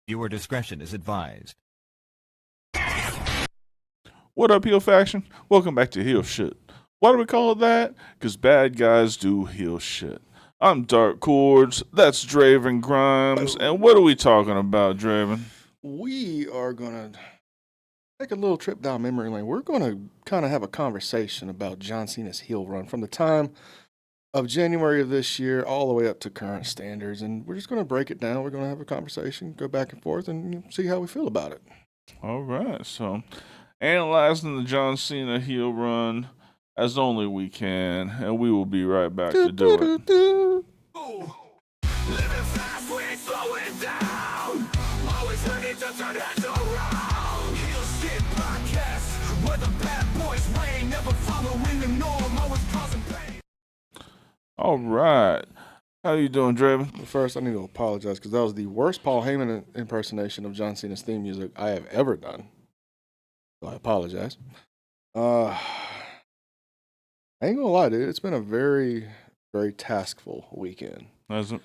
Viewer discretion is advised. What up, heel faction? Welcome back to Heel Shit. Why do we call it that? Because bad guys do heel shit. I'm Dark Chords, that's Draven Grimes, and what are we talking about, Draven? We are going to take a little trip down memory lane. We're going to kind of have a conversation about John Cena's heel run from the time of January of this year all the way up to current standards, and we're just going to break it down. We're going to have a conversation, go back and forth, and see how we feel about it. All right, so analyzing the John Cena heel run as only we can, and we will be right back to do it. Living fast, we ain't slowing down. Always ready to turn heads around. Heel Shit Podcast, where the bad boys reign, never following the norm, always causing pain. All right, how you doing, Draven? First, I need to apologize because that was the worst Paul Heyman impersonation of John Cena's theme music I have ever done. So I apologize. I ain't gonna lie, dude. It's been a very, very taskful weekend. Has it?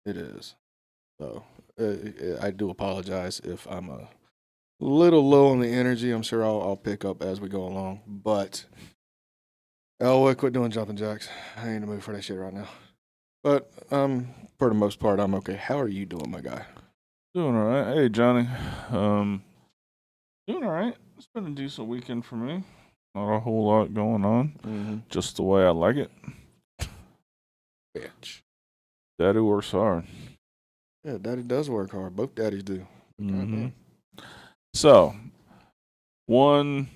It is. So I do apologize if I'm a little low on the energy. I'm sure I'll pick up as we go along. But quit doing jumping jacks. I ain't in the mood for that shit right now. But for the most part, I'm okay. How are you doing, my guy? Doing all right. Hey, Johnny. Doing all right. It's been a decent weekend for me. Not a whole lot going on. Just the way I like it. Bitch. Daddy works hard. Yeah, daddy does work hard. Both daddies do. Mm-hmm. So, one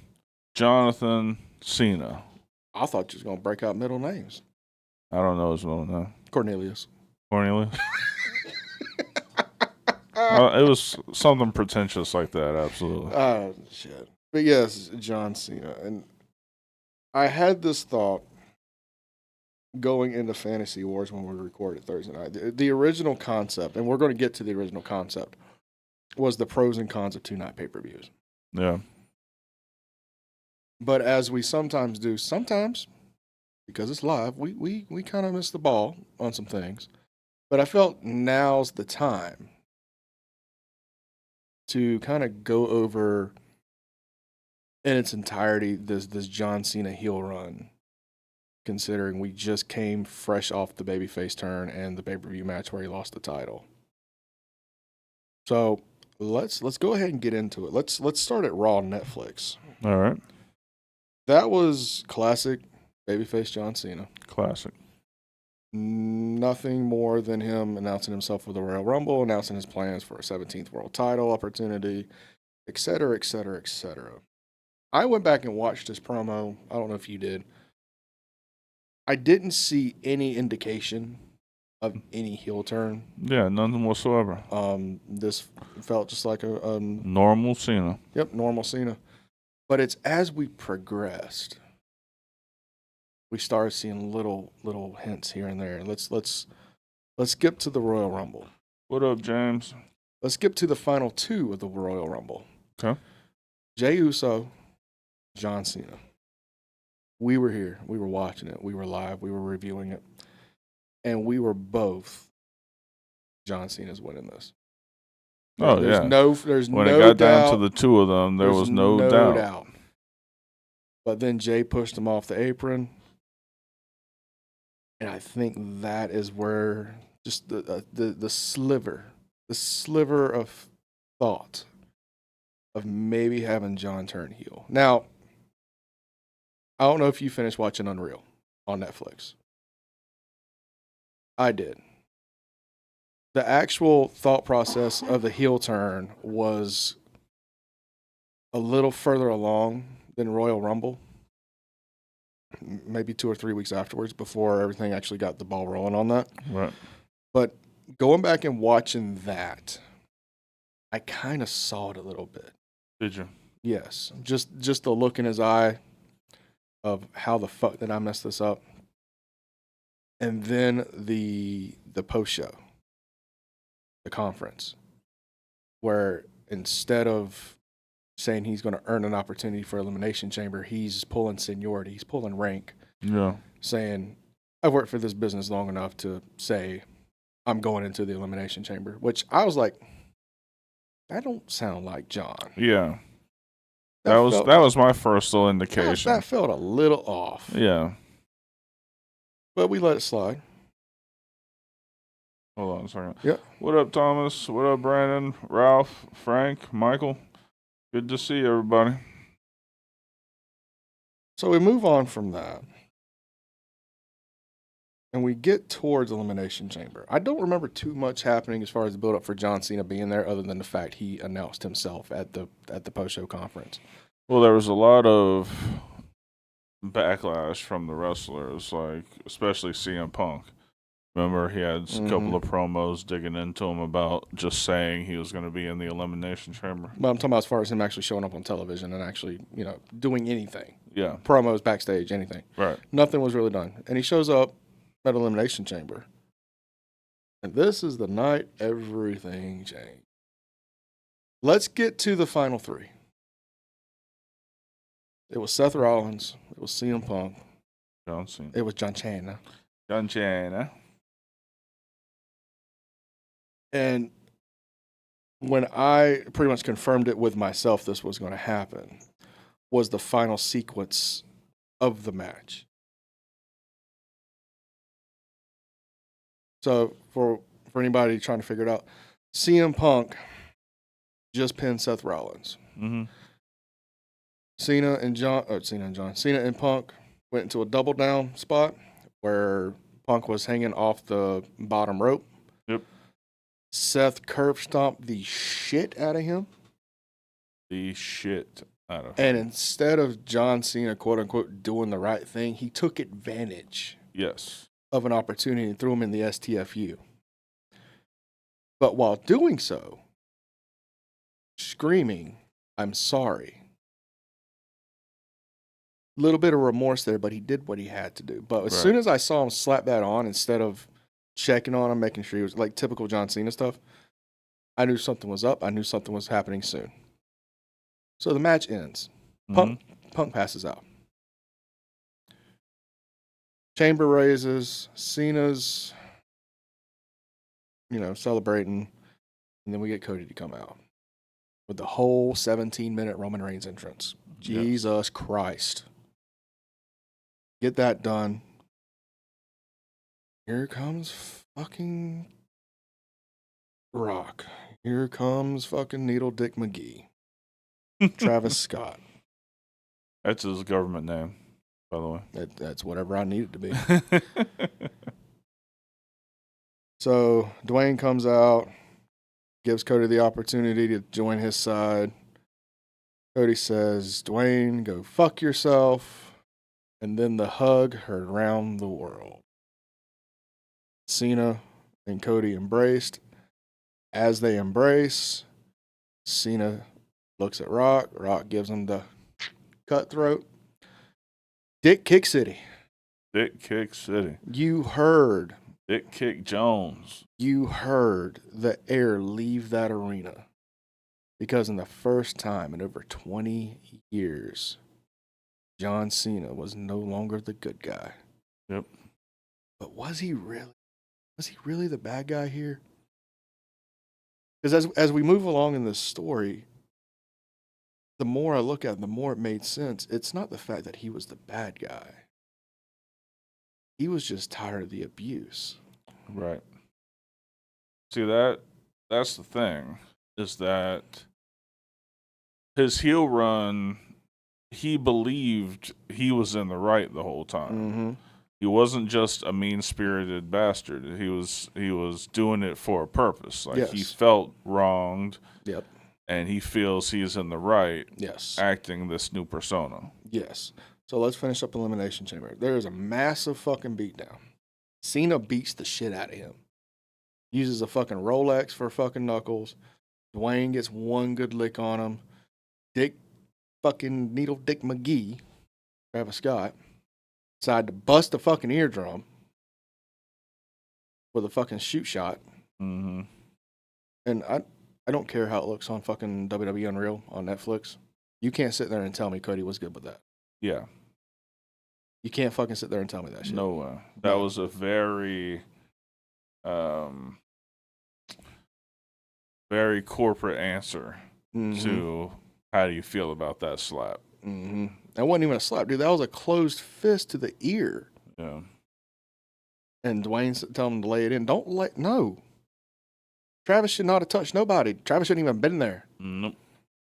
Jonathan Cena. I thought you was gonna break out middle names. I don't know his middle name. Cornelius. Cornelius. It was something pretentious like that. Absolutely. Shit. But yes, John Cena. And I had this thought going into Fantasy Wars when we recorded Thursday night. The original concept, and we're going to get to the original concept, was the pros and cons of two-night pay-per-views. Yeah. But as we sometimes do, because it's live, we kind of miss the ball on some things. But I felt now's the time to kind of go over in its entirety this John Cena heel run, considering we just came fresh off the babyface turn and the pay-per-view match where he lost the title. So let's go ahead and get into it. Let's start at Raw Netflix. All right. That was classic babyface John Cena. Classic. Nothing more than him announcing himself for the Royal Rumble, announcing his plans for a 17th world title opportunity, et cetera, et cetera, et cetera. I went back and watched this promo. I don't know if you did. I didn't see any indication of any heel turn. Yeah, none whatsoever. This felt just like a normal Cena. Yep, normal Cena. But it's as we progressed, we started seeing little hints here and there. Let's skip to the Royal Rumble. What up, James? Let's skip to the final two of the Royal Rumble. Okay. Jey Uso, John Cena. We were here. We were watching it. We were live. We were reviewing it. And we were both John Cena's winning this. Oh, there's yeah. There's when no it got doubt, down to the two of them, there was no doubt. But then Jey pushed him off the apron. And I think that is where just the sliver of thought of maybe having John turn heel. Now, I don't know if you finished watching Unreal on Netflix. I did. The actual thought process of the heel turn was a little further along than Royal Rumble. Maybe 2 or 3 weeks afterwards before everything actually got the ball rolling on that. Right. But going back and watching that, I kind of saw it a little bit. Did you? Yes. Just the look in his eye of how the fuck did I mess this up? And then the post show, the conference, where instead of saying he's going to earn an opportunity for Elimination Chamber, he's pulling seniority, he's pulling rank. Yeah. Saying, I've worked for this business long enough to say I'm going into the Elimination Chamber, which I was like, that don't sound like John. Yeah. That was my first little indication. That felt a little off. Yeah. But we let it slide. Hold on a second. Yep. What up, Thomas? What up, Brandon? Ralph? Frank? Michael? Good to see everybody. So we move on from that. And we get towards Elimination Chamber. I don't remember too much happening as far as the build-up for John Cena being there, other than the fact he announced himself at the post-show conference. Well, there was a lot of backlash from the wrestlers, like especially CM Punk. Remember, he had a couple of promos digging into him about just saying he was going to be in the Elimination Chamber. But I'm talking about as far as him actually showing up on television and actually, doing anything. Yeah. Promos, backstage, anything. Right. Nothing was really done. And he shows up at Elimination Chamber. And this is the night everything changed. Let's get to the final three. It was Seth Rollins. It was CM Punk. John Cena. It was John Cena. John Cena. And when I pretty much confirmed it with myself this was going to happen, was the final sequence of the match. So for anybody trying to figure it out, CM Punk just pinned Seth Rollins. Mm-hmm. Cena and Punk went into a double down spot where Punk was hanging off the bottom rope. Yep. Seth curb stomped the shit out of him. The shit out of him. And instead of John Cena, quote unquote, doing the right thing, he took advantage of an opportunity and threw him in the STFU. But while doing so, screaming, "I'm sorry." Little bit of remorse there, but he did what he had to do. But as soon as I saw him slap that on, instead of checking on him, making sure he was like typical John Cena stuff, I knew something was up. I knew something was happening soon. So the match ends. Punk passes out. Chamber raises. Cena's, celebrating. And then we get Cody to come out with the whole 17-minute Roman Reigns entrance. Jesus Christ. Get that done. Here comes fucking Rock. Here comes fucking Needle Dick McGee. Travis Scott. That's his government name, by the way. That's whatever I need it to be. So Dwayne comes out, gives Cody the opportunity to join his side. Cody says, "Dwayne, go fuck yourself." And then the hug heard around the world. Cena and Cody embraced. As they embrace, Cena looks at Rock. Rock gives him the cutthroat. Dick Kick City. Dick Kick City. You heard. Dick Kick Jones. You heard the air leave that arena. Because in the first time in over 20 years, John Cena was no longer the good guy. Yep. But was he really? Was he really the bad guy here? Because as we move along in this story, the more I look at it, the more it made sense. It's not the fact that he was the bad guy. He was just tired of the abuse. Right. See, that's the thing, is that his heel run, he believed he was in the right the whole time. Mm-hmm. He wasn't just a mean-spirited bastard. He was doing it for a purpose. Like, he felt wronged. Yep. And he feels he's in the right. Yes. Acting this new persona. Yes. So let's finish up Elimination Chamber. There is a massive fucking beatdown. Cena beats the shit out of him. Uses a fucking Rolex for fucking knuckles. Dwayne gets one good lick on him. Needle Dick McGee, Travis Scott, decided to bust a fucking eardrum with a fucking shoot shot. Mm-hmm. And I don't care how it looks on fucking WWE Unreal on Netflix. You can't sit there and tell me Cody was good with that. Yeah. You can't fucking sit there and tell me that shit. No way. That was a very very corporate answer Mm-hmm. to how do you feel about that slap. Mm-hmm. That wasn't even a slap, dude. That was a closed fist to the ear. Yeah. And Dwayne's telling him to lay it in. No. Travis should not have touched nobody. Travis shouldn't even have been there. Nope.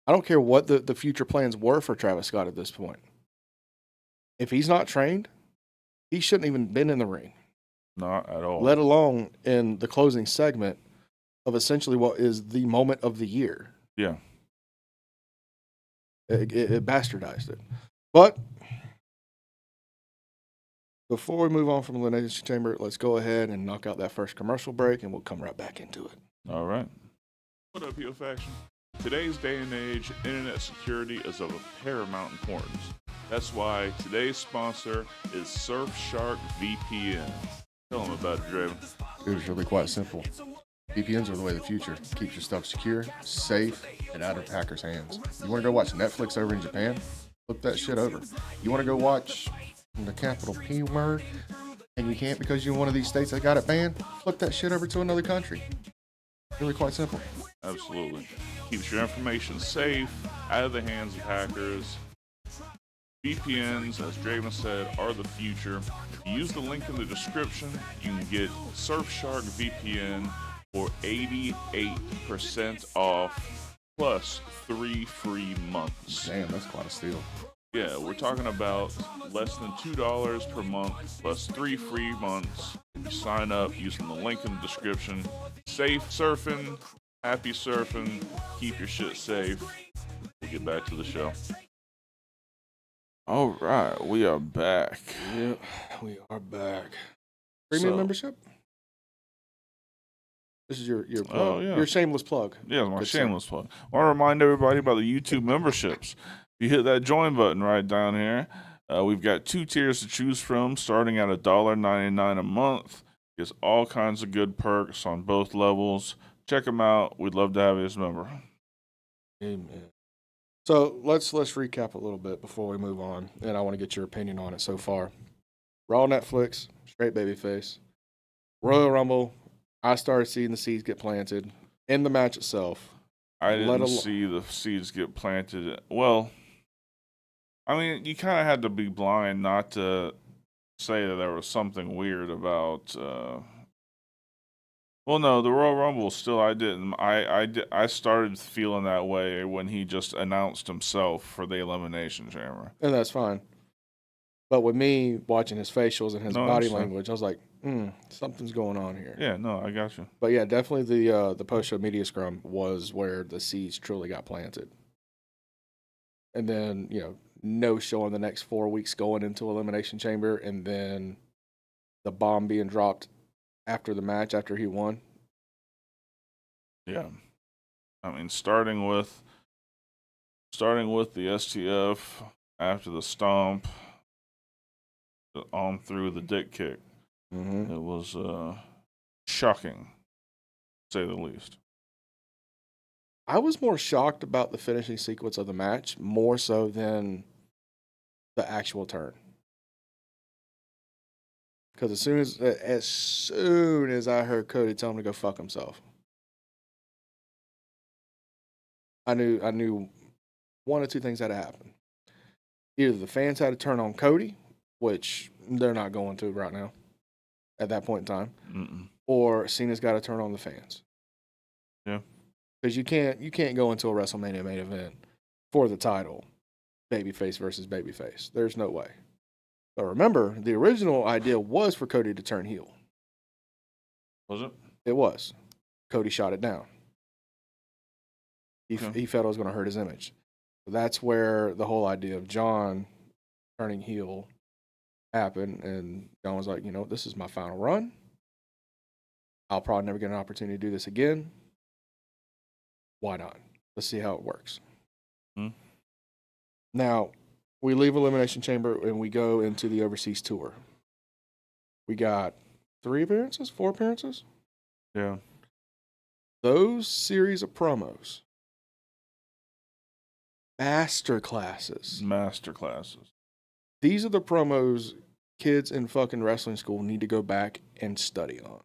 I don't care what the future plans were for Travis Scott at this point. If he's not trained, he shouldn't even been in the ring, Not at all. let alone in the closing segment of essentially what is the moment of the year. Yeah. It bastardized it. But before we move on from Elimination Chamber, let's go ahead and knock out that first commercial break, and we'll come right back into it. All right. What up, Heel Faction? Today's day and age, internet security is of paramount importance. That's why today's sponsor is Surfshark VPN. Tell them about it, Draven. It was really quite simple. VPNs are the way of the future. Keeps your stuff secure, safe, and out of hackers' hands. You want to go watch Netflix over in Japan? Flip that shit over. You want to go watch the capital P word, and you can't because you're in one of these states that got it banned? Flip that shit over to another country. Really quite simple. Absolutely. Keeps your information safe, out of the hands of hackers. VPNs, as Draven said, are the future. If you use the link in the description, you can get Surfshark VPN for 88% off, plus 3 free months. Damn, that's quite a steal. Yeah, we're talking about less than $2 per month, plus 3 free months. If you sign up using the link in the description. Safe surfing, happy surfing, keep your shit safe. We'll get back to the show. All right, we are back. Yep, we are back. Premium membership? This is your plug. Oh, yeah. Your shameless plug. Yeah, my Good shameless plug. I want to remind everybody about the YouTube memberships. If you hit that join button right down here, we've got 2 tiers to choose from, starting at $1.99 a month. Gets all kinds of good perks on both levels. Check them out. We'd love to have you as a member. Amen. So let's recap a little bit before we move on, and I want to get your opinion on it so far. Raw Netflix, straight babyface. Royal Rumble, I started seeing the seeds get planted in the match itself. I didn't see the seeds get planted. Well, I mean, you kind of had to be blind not to say that there was something weird about. Well, no, the Royal Rumble still. I didn't. I started feeling that way when he just announced himself for the Elimination Chamber, And that's fine. But with me watching his facials and his body language, I was like, something's going on here. Yeah, no, I got you. But yeah, definitely the post-show media scrum was where the seeds truly got planted. And then, no show in the next 4 weeks going into Elimination Chamber, and then the bomb being dropped after the match, after he won. Yeah, I mean, starting with the STF after the stomp on through the dick kick. Mm-hmm. It was shocking, to say the least. I was more shocked about the finishing sequence of the match, more so than the actual turn. Because as soon as I heard Cody tell him to go fuck himself, I knew one or two things had to happen. Either the fans had to turn on Cody, which they're not going to right now at that point in time, or Cena's got to turn on the fans. Yeah, because you can't go into a WrestleMania main event for the title, babyface versus babyface. There's no way. But remember, the original idea was for Cody to turn heel. Was it? It was. Cody shot it down. He felt it was going to hurt his image. That's where the whole idea of John turning heel happened. And John was like, this is my final run. I'll probably never get an opportunity to do this again. Why not? Let's see how it works. Now, we leave Elimination Chamber and we go into the overseas tour. We got 4 appearances? Yeah. Those series of promos. Masterclasses. These are the promos kids in fucking wrestling school need to go back and study on.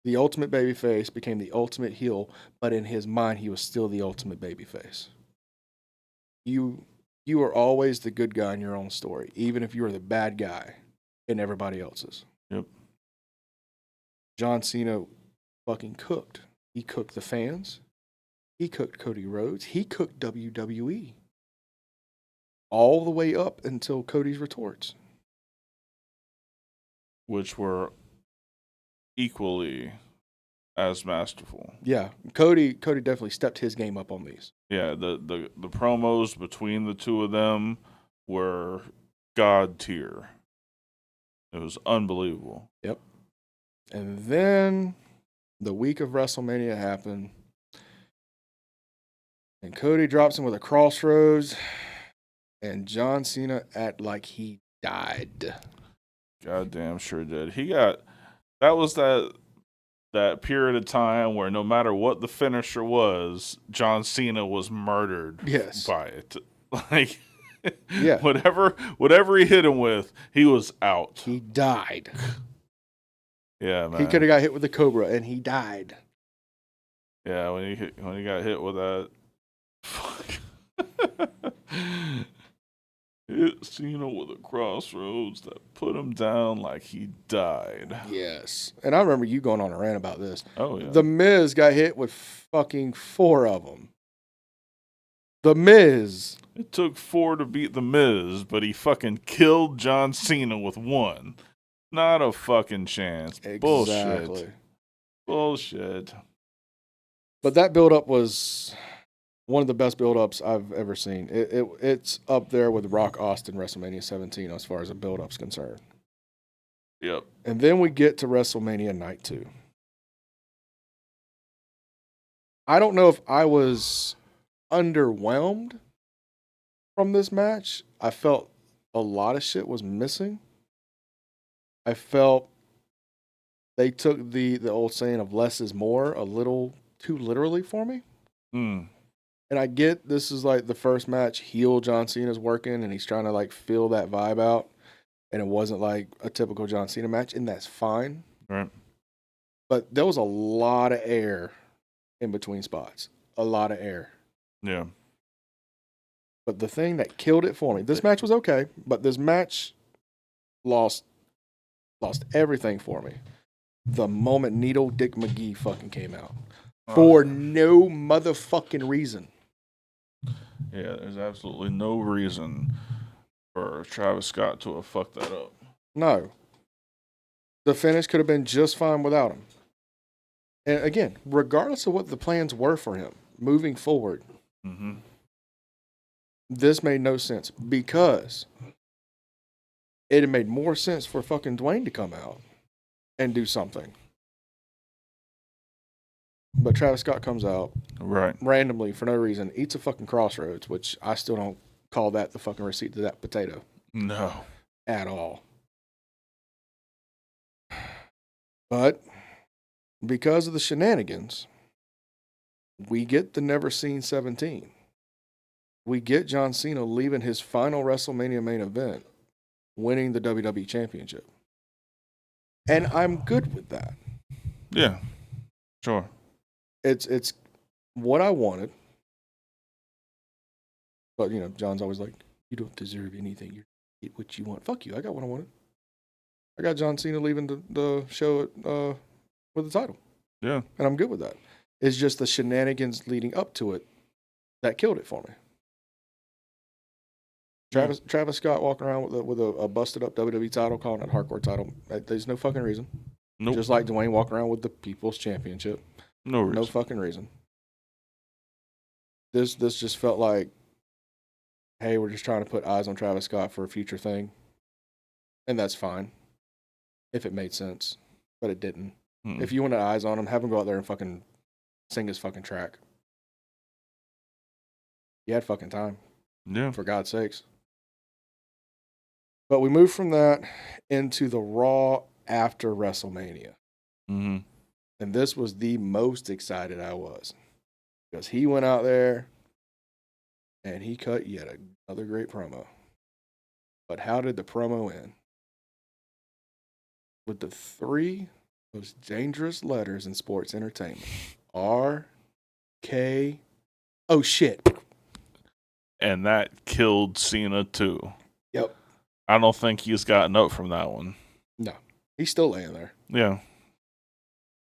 The ultimate babyface became the ultimate heel, but in his mind, he was still the ultimate babyface. You are always the good guy in your own story, even if you are the bad guy in everybody else's. Yep. John Cena fucking cooked. He cooked the fans. He cooked Cody Rhodes. He cooked WWE. All the way up until Cody's retorts. Which were equally as masterful. Yeah, Cody definitely stepped his game up on these. Yeah, the promos between the two of them were god tier. It was unbelievable. Yep. And then the week of WrestleMania happened. And Cody drops him with a crossroads. And John Cena act like he died. Goddamn sure did. That was that period of time where no matter what the finisher was, John Cena was murdered by it. Like, yeah, whatever he hit him with, he was out. He died. Yeah, man. He could have got hit with the Cobra, and he died. Yeah, when he got hit with that, fuck. Hit Cena with a crossroads that put him down like he died. Yes. And I remember you going on a rant about this. Oh, yeah. The Miz got hit with fucking 4 of them. The Miz. It took 4 to beat The Miz, but he fucking killed John Cena with 1. Not a fucking chance. Exactly. Bullshit. But that build-up was one of the best build-ups I've ever seen. It's up there with Rock Austin WrestleMania 17 as far as a build-up's concerned. Yep. And then we get to WrestleMania Night 2. I don't know if I was underwhelmed from this match. I felt a lot of shit was missing. I felt they took the old saying of less is more a little too literally for me. And I get this is like the first match heel John Cena's working and he's trying to like feel that vibe out. And it wasn't like a typical John Cena match, and that's fine. Right. But there was a lot of air in between spots. A lot of air. Yeah. But the thing that killed it for me, this match was okay, but this match lost everything for me. The moment Needle Dick McGee fucking came out. For no motherfucking reason. Yeah, there's absolutely no reason for Travis Scott to have fucked that up. No. The finish could have been just fine without him. And again, regardless of what the plans were for him moving forward, this made no sense because it had made more sense for fucking Dwayne to come out and do something. But Travis Scott comes out randomly for no reason, eats a fucking crossroads, which I still don't call that the fucking receipt to that potato. No. At all. But because of the shenanigans, we get the Never Seen 17. We get John Cena leaving his final WrestleMania main event, winning the WWE Championship. And I'm good with that. Yeah. Sure. It's what I wanted. But, you know, John's always like, you don't deserve anything. You get what you want. Fuck you. I got what I wanted. I got John Cena leaving the show with the title. Yeah. And I'm good with that. It's just the shenanigans leading up to it that killed it for me. Travis Scott walking around with a busted up WWE title, calling it hardcore title. There's no fucking reason. Nope. Just like Dwayne walking around with the People's Championship. No reason. No fucking reason. This just felt like, hey, we're just trying to put eyes on Travis Scott for a future thing. And that's fine. If it made sense. But it didn't. If you wanted eyes on him, have him go out there and fucking sing his fucking track. You had fucking time. Yeah. For God's sakes. But we moved from that into the Raw after WrestleMania. And this was the most excited I was. Because he went out there and he cut yet another great promo. But how did the promo end? With the 3 Most dangerous letters in sports entertainment. R-K... Oh, shit. And that killed Cena, too. Yep. I don't think he's gotten up from that one. No. He's still laying there. Yeah.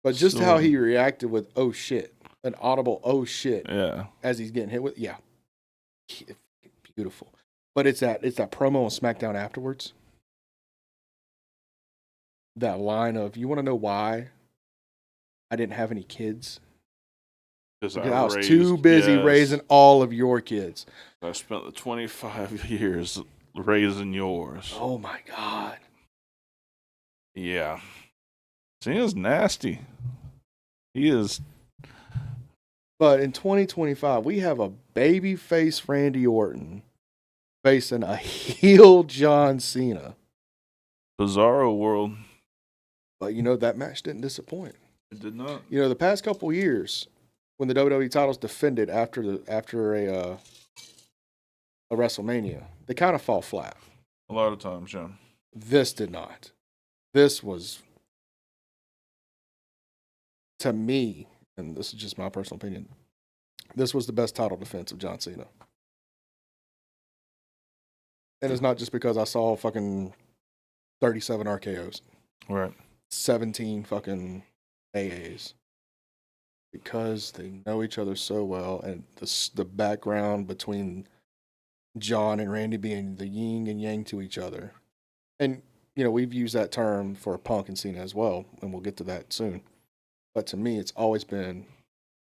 But just how he reacted with, oh, shit. An audible, oh, shit. Yeah. As he's getting hit with, yeah. Beautiful. But it's that promo on SmackDown afterwards. That line of, you want to know why I didn't have any kids? Because I was too busy raising all of your kids. I spent the 25 years raising yours. Oh, my God. Yeah. Cena's nasty. He is. But in 2025, we have a babyface Randy Orton facing a heel John Cena. Bizarro world. But, you know, that match didn't disappoint. It did not. You know, the past couple of years, when the WWE titles defended after a WrestleMania, they kind of fall flat. A lot of times, yeah. This did not. This was, to me, and this is just my personal opinion, this was the best title defense of John Cena. And it's not just because I saw fucking 37 RKOs. Right. 17 fucking AAs. Because they know each other so well, and the background between John and Randy being the yin and yang to each other. And, you know, we've used that term for Punk and Cena as well, and we'll get to that soon. But to me, it's always been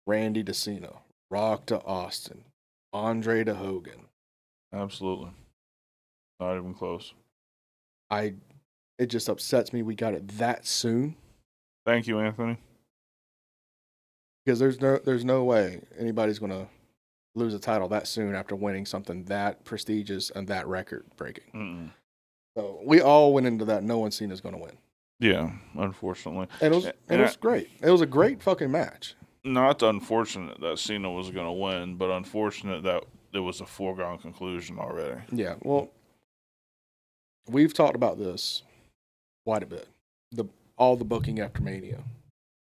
Randy to Cena, Rock to Austin, Andre to Hogan. Absolutely. Not even close. It just upsets me we got it that soon. Thank you, Anthony. Because there's no way anybody's going to lose a title that soon after winning something that prestigious and that record breaking. Mm-mm. So we all went into that knowing Cena's going to win. Yeah, unfortunately. And it was great. It was a great fucking match. Not unfortunate that Cena was going to win, but unfortunate that it was a foregone conclusion already. Yeah, well, we've talked about this quite a bit. All the booking after Mania.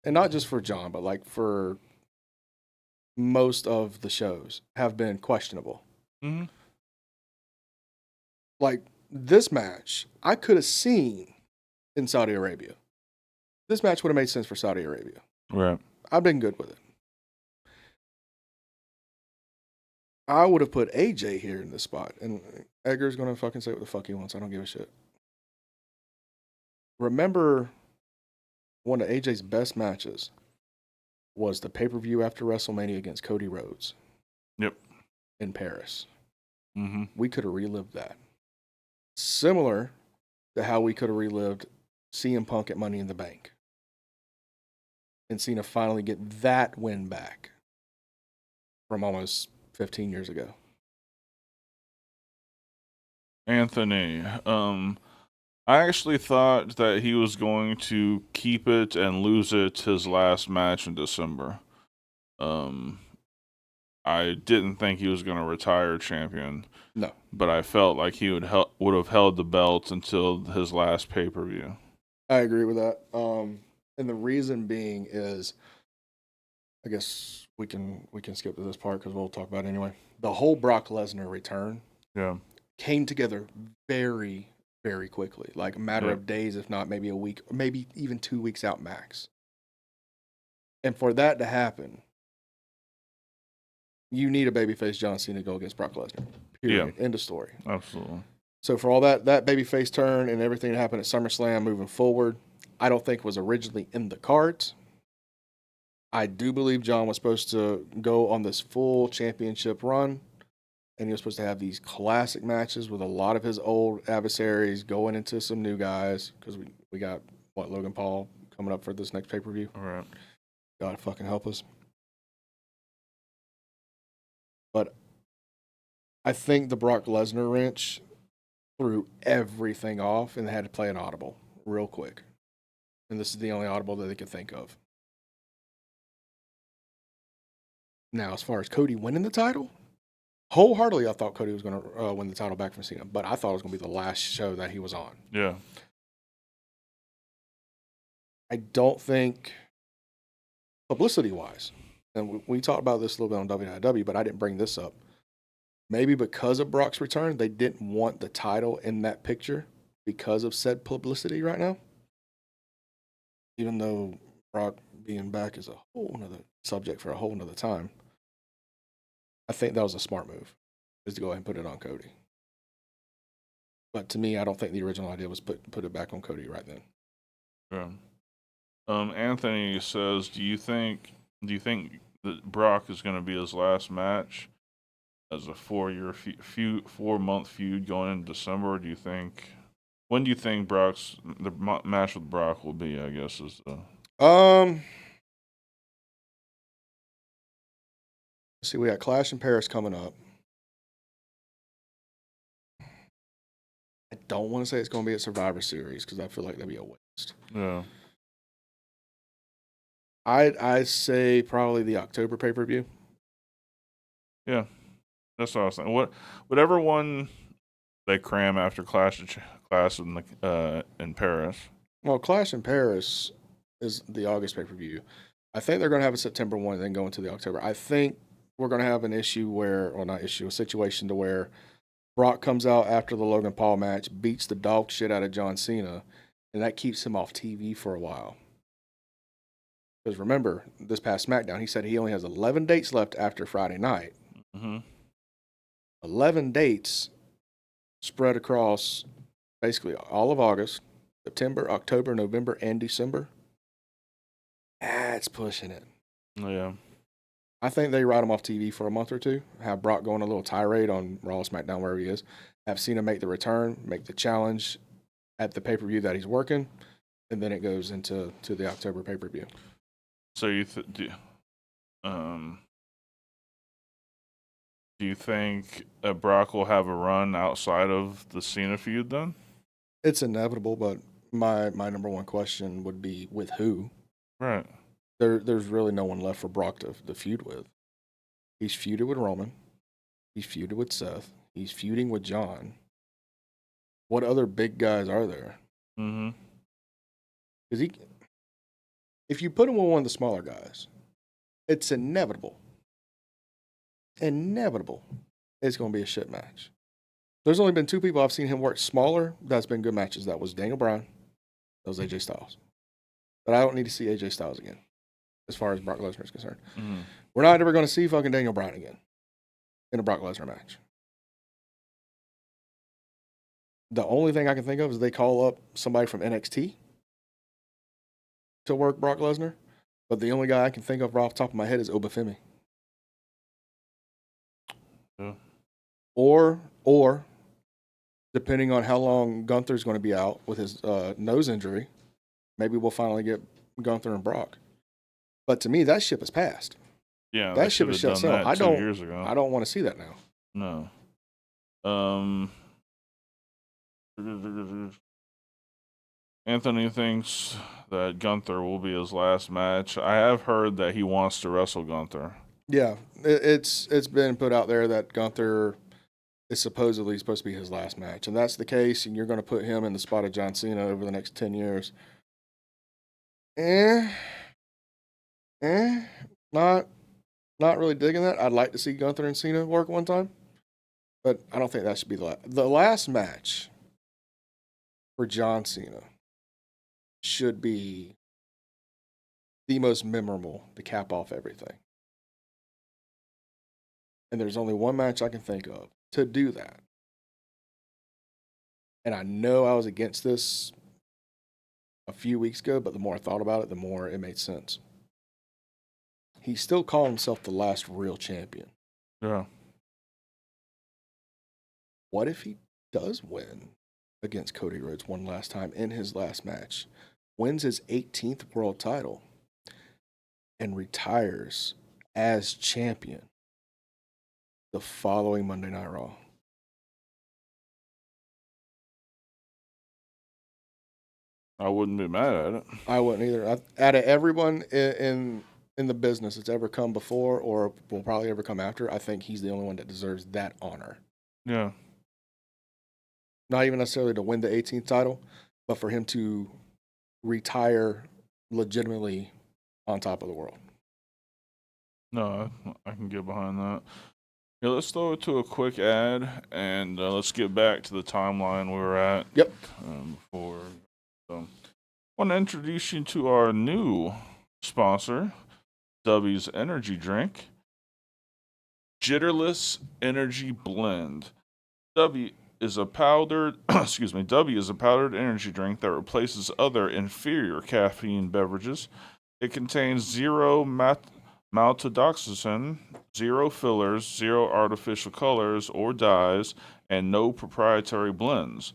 And not just for John, but like for most of the shows have been questionable. Mm-hmm. Like this match, I could have seen in Saudi Arabia. This match would have made sense for Saudi Arabia. Right. I've been good with it. I would have put AJ here in this spot, and Edgar's going to fucking say what the fuck he wants. I don't give a shit. Remember, one of AJ's best matches was the pay-per-view after WrestleMania against Cody Rhodes. Yep. In Paris. Mm-hmm. We could have relived that. Similar to how we could have relived CM Punk at Money in the Bank. And Cena finally get that win back from almost 15 years ago. Anthony, I actually thought that he was going to keep it and lose it his last match in December. I didn't think he was going to retire champion. No. But I felt like he would have held the belt until his last pay-per-view. I agree with that. And the reason being is, I guess we can skip to this part because we'll talk about it anyway. The whole Brock Lesnar return came together very, very quickly. Like a matter of days, if not maybe a week, maybe even 2 weeks out max. And for that to happen, you need a babyface John Cena to go against Brock Lesnar. Period. End of story. Absolutely. So for all that babyface turn and everything that happened at SummerSlam moving forward, I don't think was originally in the cards. I do believe John was supposed to go on this full championship run, and he was supposed to have these classic matches with a lot of his old adversaries going into some new guys, because we got, Logan Paul coming up for this next pay-per-view. All right. God fucking help us. But I think the Brock Lesnar wrench threw everything off, and they had to play an audible real quick. And this is the only audible that they could think of. Now, as far as Cody winning the title, wholeheartedly I thought Cody was going to win the title back from Cena, but I thought it was going to be the last show that he was on. Yeah. I don't think publicity-wise, and we talked about this a little bit on WWE, but I didn't bring this up. Maybe because of Brock's return, they didn't want the title in that picture because of said publicity right now. Even though Brock being back is a whole nother subject for a whole nother time. I think that was a smart move, is to go ahead and put it on Cody. But to me, I don't think the original idea was put it back on Cody right then. Yeah. Anthony says, do you think that Brock is going to be his last match as a 4-month feud going into December? Or do you think, when do you think the match with Brock will be? I guess is see, we got Clash in Paris coming up. I don't want to say it's going to be a Survivor Series because I feel like that'd be a waste. Yeah. I say probably the October pay-per-view. Yeah, that's what I was thinking. Whatever one they cram after Clash in Paris. Well, Clash in Paris is the August pay-per-view. I think they're going to have a September one and then go into the October. I think we're going to have an issue a situation to where Brock comes out after the Logan Paul match, beats the dog shit out of John Cena, and that keeps him off TV for a while. Because remember, this past SmackDown, he said he only has 11 dates left after Friday night. Mm-hmm. 11 dates spread across basically all of August, September, October, November, and December. That's pushing it. Yeah. I think they write him off TV for a month or two, have Brock go on a little tirade on Raw, SmackDown, wherever he is, have Cena make the return, make the challenge at the pay-per-view that he's working, and then it goes into the October pay-per-view. So do you think Brock will have a run outside of the Cena feud then? It's inevitable, but my number one question would be with who? Right. There's really no one left for Brock to feud with. He's feuded with Roman. He's feuded with Seth. He's feuding with John. What other big guys are there? Mm-hmm. Because if you put him with one of the smaller guys, it's inevitable. Inevitable. It's going to be a shit match. There's only been two people I've seen him work smaller that's been good matches. That was Daniel Bryan. That was AJ Styles. But I don't need to see AJ Styles again, as far as Brock Lesnar is concerned. Mm-hmm. We're not ever going to see fucking Daniel Bryan again in a Brock Lesnar match. The only thing I can think of is they call up somebody from NXT to work Brock Lesnar. But the only guy I can think of right off the top of my head is Obafemi. Yeah. Or depending on how long Gunther's going to be out with his nose injury, maybe we'll finally get Gunther and Brock. But to me, that ship has passed. Yeah, that ship is shut sail. I 2 years ago. I don't want to see that now. No. Anthony thinks that Gunther will be his last match. I have heard that he wants to wrestle Gunther. Yeah, it's been put out there that Gunther is supposedly supposed to be his last match. And that's the case, and you're going to put him in the spot of John Cena over the next 10 years. Not really digging that. I'd like to see Gunther and Cena work one time, but I don't think that should be the last match for John Cena should be the most memorable to cap off everything. And there's only one match I can think of to do that. And I know I was against this a few weeks ago, but the more I thought about it, the more it made sense. He still called himself the last real champion. Yeah. What if he does win against Cody Rhodes one last time in his last match, wins his 18th world title, and retires as champion the following Monday Night Raw? I wouldn't be mad at it. I wouldn't either. Out of everyone in the business that's ever come before or will probably ever come after, I think he's the only one that deserves that honor. Yeah. Not even necessarily to win the 18th title, but for him to retire legitimately on top of the world. No, I can get behind that. Yeah, let's throw it to a quick ad, and let's get back to the timeline we were at. Yep. Before, so, I want to introduce you to our new sponsor, W's Energy Drink, Jitterless Energy Blend. W is a powdered energy drink that replaces other inferior caffeine beverages. It contains zero maltodextrin, zero fillers, zero artificial colors or dyes, and no proprietary blends.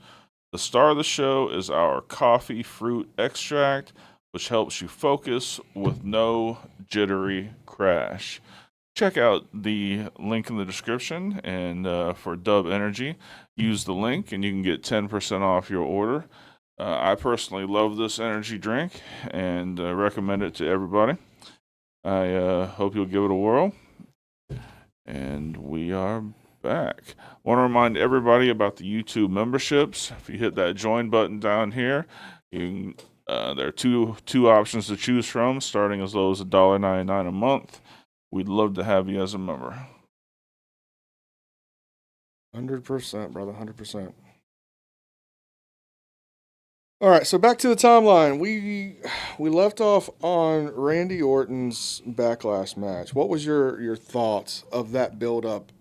The star of the show is our coffee fruit extract, which helps you focus with no jittery crash. Check out the link in the description, and for Dub Energy, use the link and you can get 10% off your order. I personally love this energy drink and recommend it to everybody. I hope you'll give it a whirl. And we are back. I want to remind everybody about the YouTube memberships. If you hit that join button down here, you can, there are two options to choose from, starting as low as $1.99 a month. We'd love to have you as a member. 100%, brother, 100%. All right, so back to the timeline. We left off on Randy Orton's Backlash match. What was your thoughts of that build-up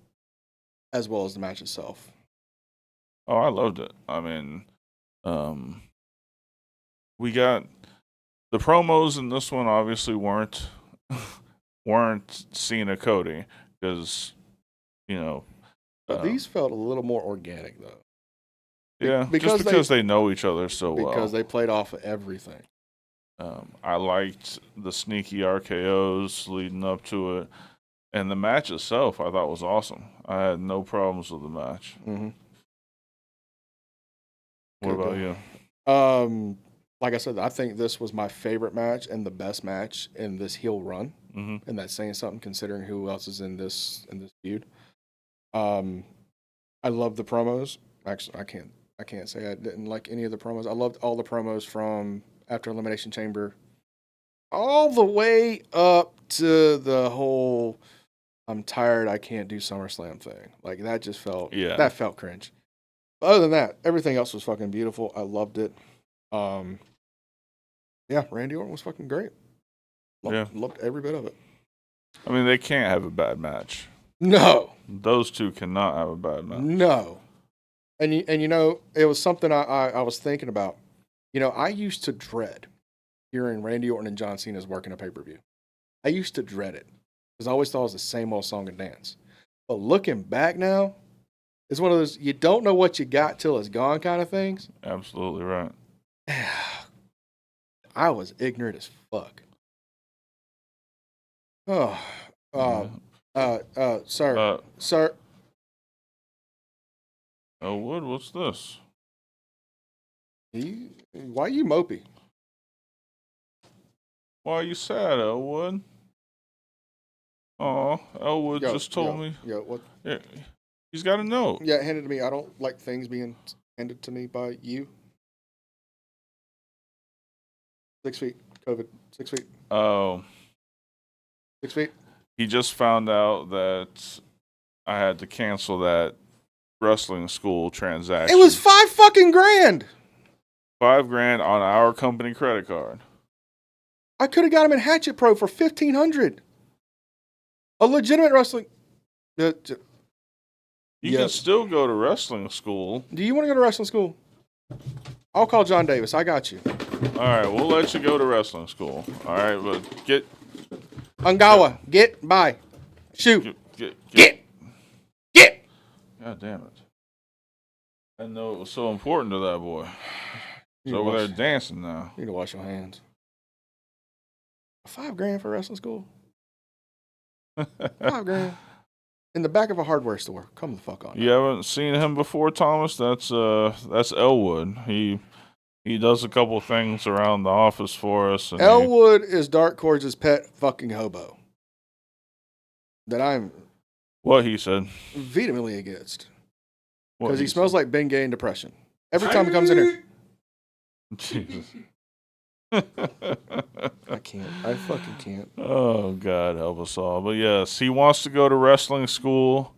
as well as the match itself? Oh, I loved it. I mean, we got the promos in this one obviously weren't Cena Cody because, you know. But these felt a little more organic, though. Yeah, because they know each other so well. Because they played off of everything. I liked the sneaky RKOs leading up to it. And the match itself, I thought was awesome. I had no problems with the match. Mm-hmm. What about you? Like I said, I think this was my favorite match and the best match in this heel run. Mm-hmm. And that's saying something considering who else is in this feud. I love the promos. Actually, I can't say I didn't like any of the promos. I loved all the promos from after Elimination Chamber, all the way up to the whole "I'm tired, I can't do SummerSlam" thing. Like that just felt that felt cringe. But other than that, everything else was fucking beautiful. I loved it. Yeah, Randy Orton was fucking great. Loved every bit of it. I mean, they can't have a bad match. No, those two cannot have a bad match. No. And you know, it was something I was thinking about. You know, I used to dread hearing Randy Orton and John Cena's working a pay-per-view. I used to dread it because I always thought it was the same old song and dance. But looking back now, it's one of those you don't know what you got till it's gone kind of things. Absolutely right. I was ignorant as fuck. Sir. Elwood, what's this? Why are you mopey? Why are you sad, Elwood? Oh, Elwood just told me. Yeah, what? Yeah, he's got a note. Yeah, handed to me. I don't like things being handed to me by you. 6 feet. COVID. 6 feet. Oh. 6 feet. He just found out that I had to cancel that wrestling school transaction. It was $5 fucking grand. $5,000 on our company credit card. I could have got him in Hatchet Pro for $1,500. A legitimate wrestling. You can still go to wrestling school. Do you want to go to wrestling school? I'll call John Davis. I got you. All right, we'll let you go to wrestling school. All right, but get Ungawa, get by, shoot, get. God damn it! I didn't know it was so important to that boy. He's over there dancing now. You need to wash your hands. $5,000 for wrestling school. $5,000 in the back of a hardware store. Come the fuck on. You haven't seen him before, Thomas? That's Elwood. He does a couple things around the office for us. And Elwood is Dark Cords' pet fucking hobo. That I'm what he said vehemently against. Because he smells like Bengay and depression. Every time he comes in here. Jesus. I can't. I fucking can't. Oh, God help us all. But yes, he wants to go to wrestling school.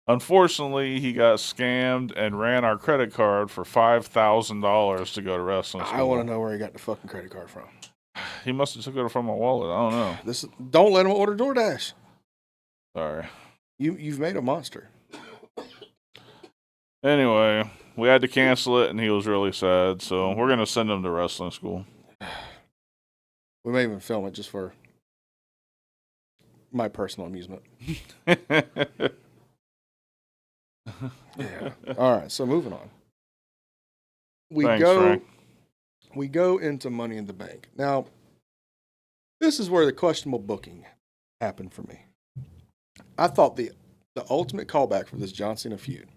Unfortunately, he got scammed and ran our credit card for $5,000 to go to wrestling school. I want to know where he got the fucking credit card from. He must have took it from my wallet. I don't know. Don't let him order DoorDash. Sorry. You've made a monster. Anyway, we had to cancel it, and he was really sad. So we're gonna send him to wrestling school. We may even film it just for my personal amusement. Yeah. All right. So moving on. Thanks, Frank. We go into Money in the Bank. Now, this is where the questionable booking happened for me. I thought the ultimate callback for this John Cena feud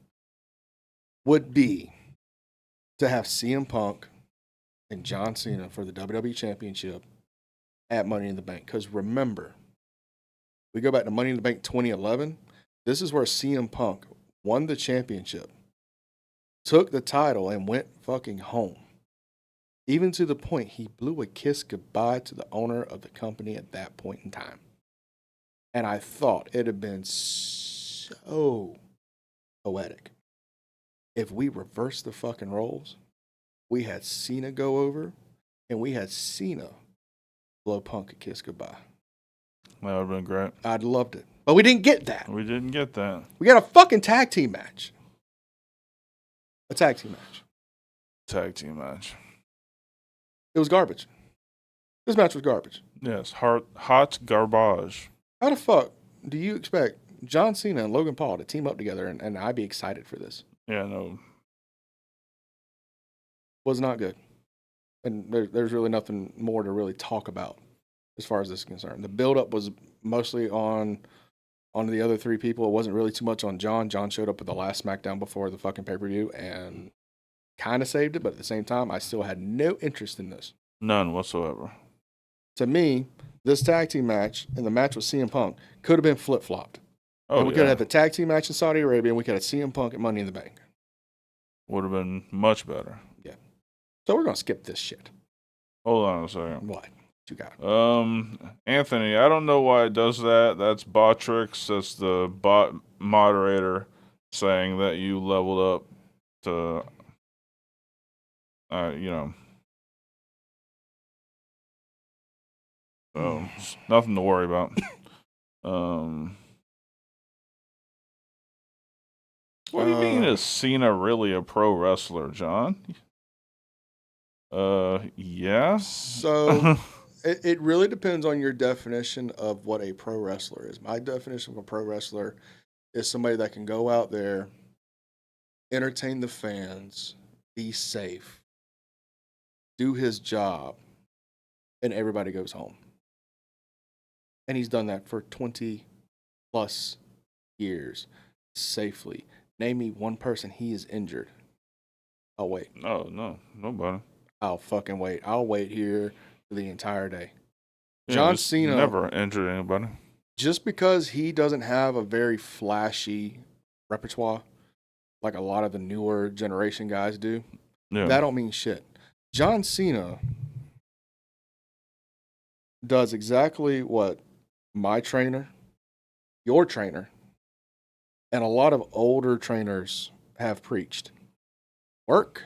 would be to have CM Punk and John Cena for the WWE Championship at Money in the Bank. Because remember, we go back to Money in the Bank 2011. This is where CM Punk won the championship, took the title, and went fucking home. Even to the point he blew a kiss goodbye to the owner of the company at that point in time. And I thought it'd have been so poetic if we reversed the fucking roles. We had Cena go over, and we had Cena blow Punk a kiss goodbye. That would have been great. I'd loved it. But we didn't get that. We didn't get that. We got a fucking tag team match. A tag team match. Tag team match. It was garbage. This match was garbage. Yes, hot garbage. How the fuck do you expect John Cena and Logan Paul to team up together and I'd be excited for this? Yeah, no. Was not good. And there's really nothing more to really talk about as far as this is concerned. The build-up was mostly on the other three people. It wasn't really too much on John. John showed up at the last SmackDown before the fucking pay-per-view and kind of saved it, but at the same time, I still had no interest in this. None whatsoever. To me, this tag team match and the match with CM Punk could have been flip-flopped. Oh, and we could have had the tag team match in Saudi Arabia, and we could have CM Punk at Money in the Bank. Would have been much better. Yeah. So we're going to skip this shit. Hold on a second. What? You got? Anthony, I don't know why it does that. That's Botrix. That's the bot moderator saying that you leveled up to, so nothing to worry about. What do you mean is Cena really a pro wrestler, John? Yeah. So it really depends on your definition of what a pro wrestler is. My definition of a pro wrestler is somebody that can go out there, entertain the fans, be safe, do his job, and everybody goes home. And he's done that for 20 plus years safely. Name me one person he is injured. I'll wait. Oh, no. Nobody. I'll fucking wait. I'll wait here for the entire day. Yeah, John Cena never injured anybody. Just because he doesn't have a very flashy repertoire like a lot of the newer generation guys do, that don't mean shit. John Cena does exactly what my trainer, your trainer, and a lot of older trainers have preached. Work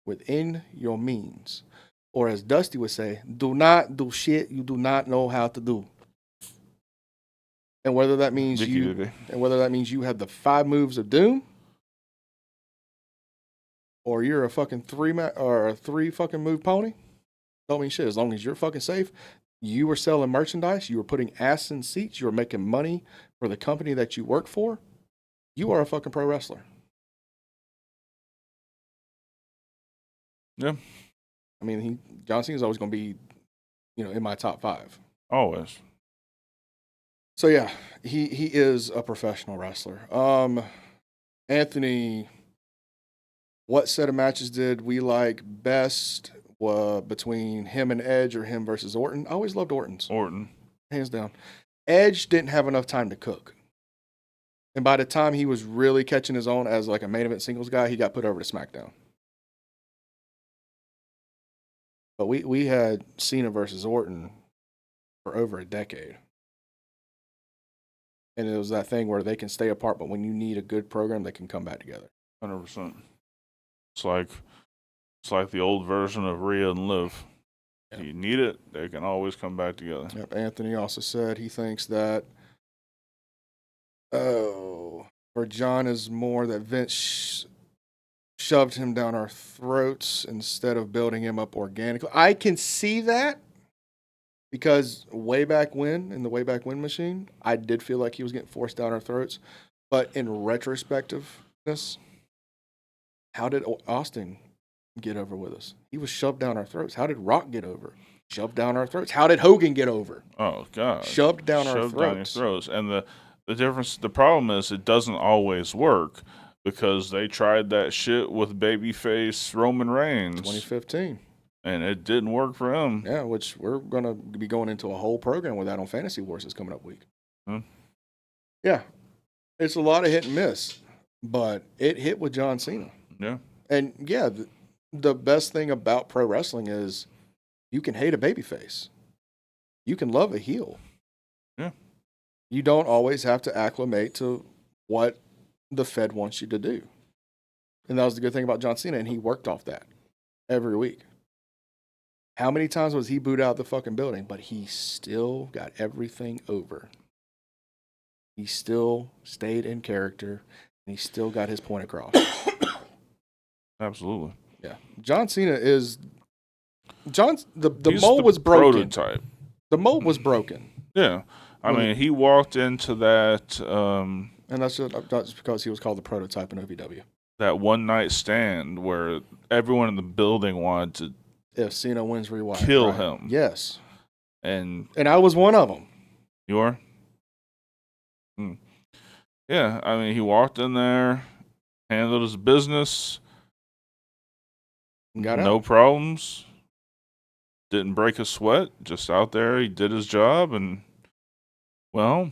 within your means. Or as Dusty would say, do not do shit you do not know how to do. And whether that means you have the 5 moves of doom, or you're a fucking 3 fucking move pony, don't mean shit. As long as you're fucking safe, you were selling merchandise, you were putting ass in seats, you were making money for the company that you work for, you are a fucking pro wrestler. Yeah. I mean, John Cena's always going to be, in my top 5. Always. So yeah, he is a professional wrestler. Anthony, what set of matches did we like best between him and Edge or him versus Orton? I always loved Orton's. Orton. Hands down. Edge didn't have enough time to cook. And by the time he was really catching his own as like a main event singles guy, he got put over to SmackDown. But we had Cena versus Orton for over a decade. And it was that thing where they can stay apart, but when you need a good program, they can come back together. 100%. It's like the old version of Rhea and Liv. Yeah. You need it, they can always come back together. Yep. Anthony also said he thinks that for John is more that Vince shoved him down our throats instead of building him up organically. I can see that because way back when, in the way back when machine, I did feel like he was getting forced down our throats. But in retrospectiveness, how did Austin get over with us? He was shoved down our throats. How did Rock get over? Shoved down our throats. How did Hogan get over? Oh God! Shoved down our throats. Down your throats. And the difference, the problem is, it doesn't always work because they tried that shit with babyface Roman Reigns, 2015, and it didn't work for him. Yeah, which we're gonna be going into a whole program with that on Fantasy Wars this coming up week. Yeah, it's a lot of hit and miss, but it hit with John Cena. Yeah, and yeah, the best thing about pro wrestling is you can hate a babyface, you can love a heel. Yeah. You don't always have to acclimate to what the Fed wants you to do. And that was the good thing about John Cena, and he worked off that every week. How many times was he booed out the fucking building? But he still got everything over. He still stayed in character, and he still got his point across. absolutely. Yeah. John Cena is... The He's mold the was broken. prototype. The mold was broken. Yeah. I mean, he walked into that And that's just because he was called the prototype in OVW. that one night stand where everyone in the building wanted to If Cena wins Rewind. kill him. Yes. And I was one of them. you are? Yeah, I mean, he walked in there, handled his business, Got out. no problems, didn't break a sweat, just out there, he did his job, and, well...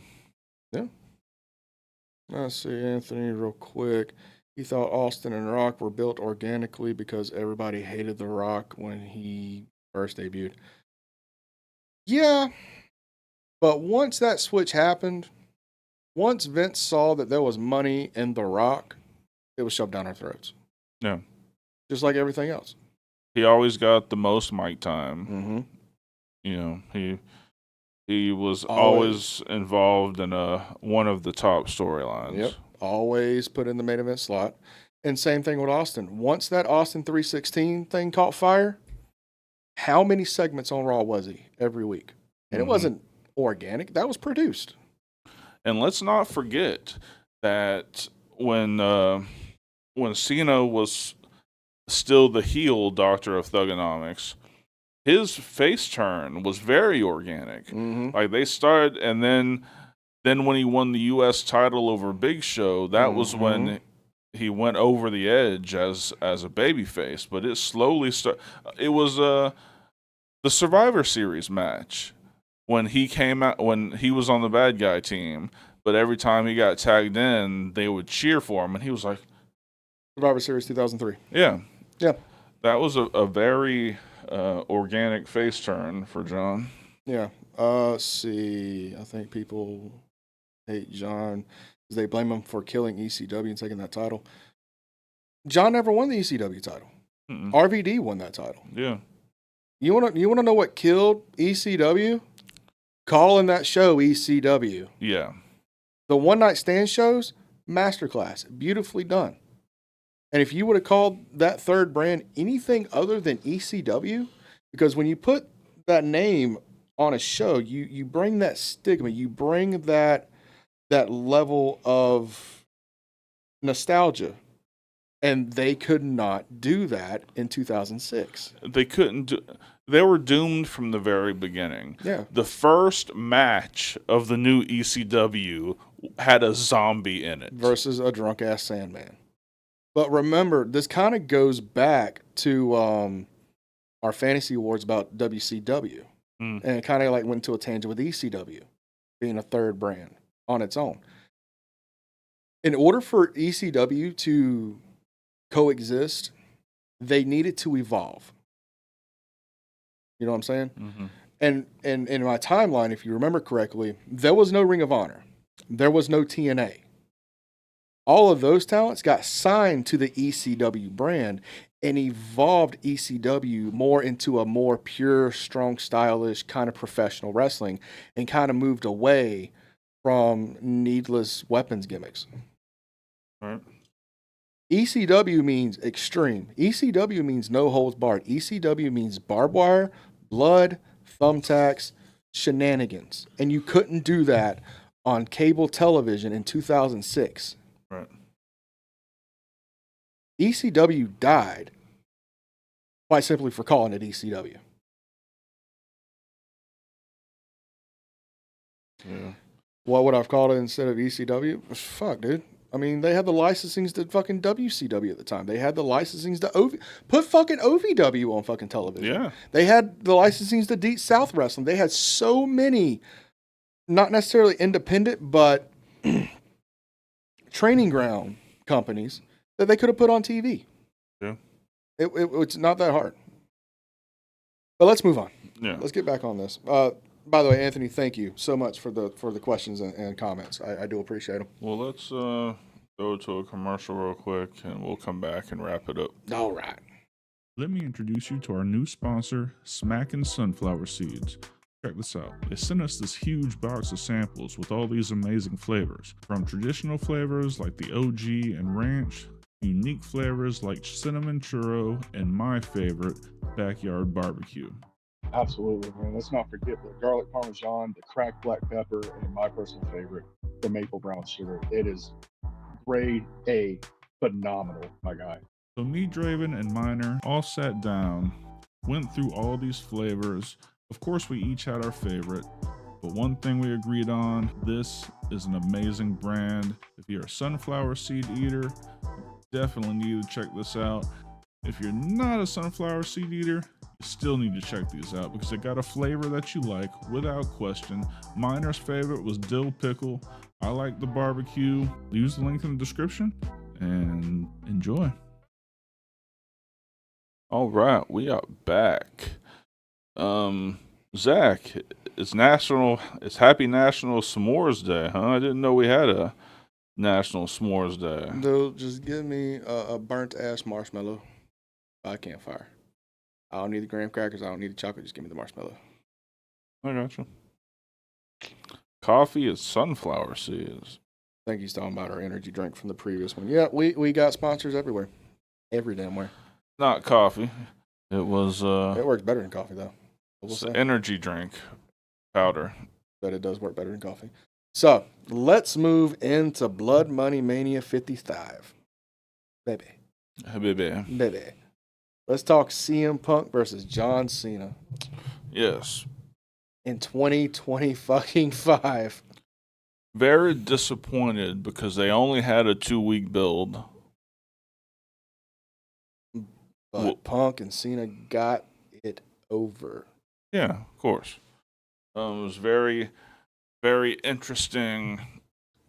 Let's see, Anthony, real quick. He thought Austin and Rock were built organically because everybody hated The Rock when he first debuted. Yeah, but once that switch happened, once Vince saw that there was money in The Rock, it was shoved down our throats. Yeah. Just like everything else. He always got the most mic time. Mm-hmm. You know, he was always involved in one of the top storylines. Yep. Always put in the main event slot. And same thing with Austin. Once that Austin 316 thing caught fire, how many segments on Raw was he every week? And it wasn't organic. That was produced. And let's not forget that when Cena was still the heel Doctor of Thugonomics, his face turn was very organic. Mm-hmm. Like they started, and then when he won the U.S. title over Big Show, that was when he went over the edge as a babyface. But it slowly started. It was the Survivor Series match when he came out, when he was on the bad guy team. But every time he got tagged in, they would cheer for him, and he was like, Survivor Series 2003. "Yeah, Yeah. That was a very organic face turn for John." Yeah. Let's see. I think people hate John because they blame him for killing ECW and taking that title. John never won the ECW title. RVD won that title. Yeah. You wanna know what killed ECW? Calling that show ECW. Yeah. The one night stand shows, Masterclass, beautifully done. And if you would have called that third brand anything other than ECW, because when you put that name on a show, you bring that stigma, you bring that level of nostalgia. And they could not do that in 2006. They couldn't do. They were doomed from the very beginning. Yeah. The first match of the new ECW had a zombie in it. Versus a drunk ass Sandman. But remember, this kind of goes back to our fantasy awards about WCW. And it kind of like went to a tangent with ECW being a third brand on its own. In order for ECW to coexist, they needed to evolve. You know what I'm saying? Mm-hmm. And in my timeline, if you remember correctly, there was no Ring of Honor. There was no TNA. All of those talents got signed to the ECW brand and evolved ECW more into a more pure, strong, stylish, kind of professional wrestling and kind of moved away from needless weapons gimmicks. All right. ECW means extreme. ECW means no holds barred. ECW means barbed wire, blood, thumbtacks, shenanigans. And you couldn't do that on cable television in 2006. Right. ECW died quite simply for calling it ECW. Yeah. What would I've called it instead of ECW? Fuck, dude. I mean, they had the licensings to fucking WCW at the time. They had the licensings to put fucking OVW on fucking television. Yeah. They had the licensings to Deep South Wrestling. They had so many, not necessarily independent, but training ground companies that they could have put on TV. Yeah. It's not that hard. But let's move on. Yeah. Let's get back on this. By the way, Anthony, thank you so much for the questions and comments. I do appreciate them. Well, let's go to a commercial real quick, and we'll come back and wrap it up. All right. Let me introduce you to our new sponsor, Smackin' Sunflower Seeds. Check this out. They sent us this huge box of samples with all these amazing flavors. From traditional flavors like the OG and ranch, unique flavors like cinnamon churro, and my favorite, backyard barbecue. Absolutely, man. Let's not forget the garlic parmesan, the cracked black pepper, and my personal favorite, the maple brown sugar. It is grade A, phenomenal, my guy. So me, Draven, and Miner all sat down, went through all these flavors. Of course, we each had our favorite, but one thing we agreed on, this is an amazing brand. If you're a sunflower seed eater, you definitely need to check this out. If you're not a sunflower seed eater, you still need to check these out because they got a flavor that you like without question. Miner's favorite was dill pickle. I like the barbecue. Use the link in the description and enjoy. All right, we are back. Zach, it's Happy National S'mores Day, huh? I didn't know we had a National S'mores Day. Dude, just give me a burnt ass marshmallow by a campfire. I don't need the graham crackers. I don't need the chocolate. Just give me the marshmallow. I got you. Coffee is sunflower seeds. I think he's talking about our energy drink from the previous one. Yeah, we got sponsors everywhere. Every damn where. Not coffee. It was It works better than coffee, though. it's an energy drink powder. But it does work better than coffee. So, let's move into Blood Money Mania 55. Baby. Baby. Let's talk CM Punk versus John Cena Yes. in 2025. Very disappointed because they only had a 2-week build. But Well- Punk and Cena got it over. Yeah, of course. It was very, very interesting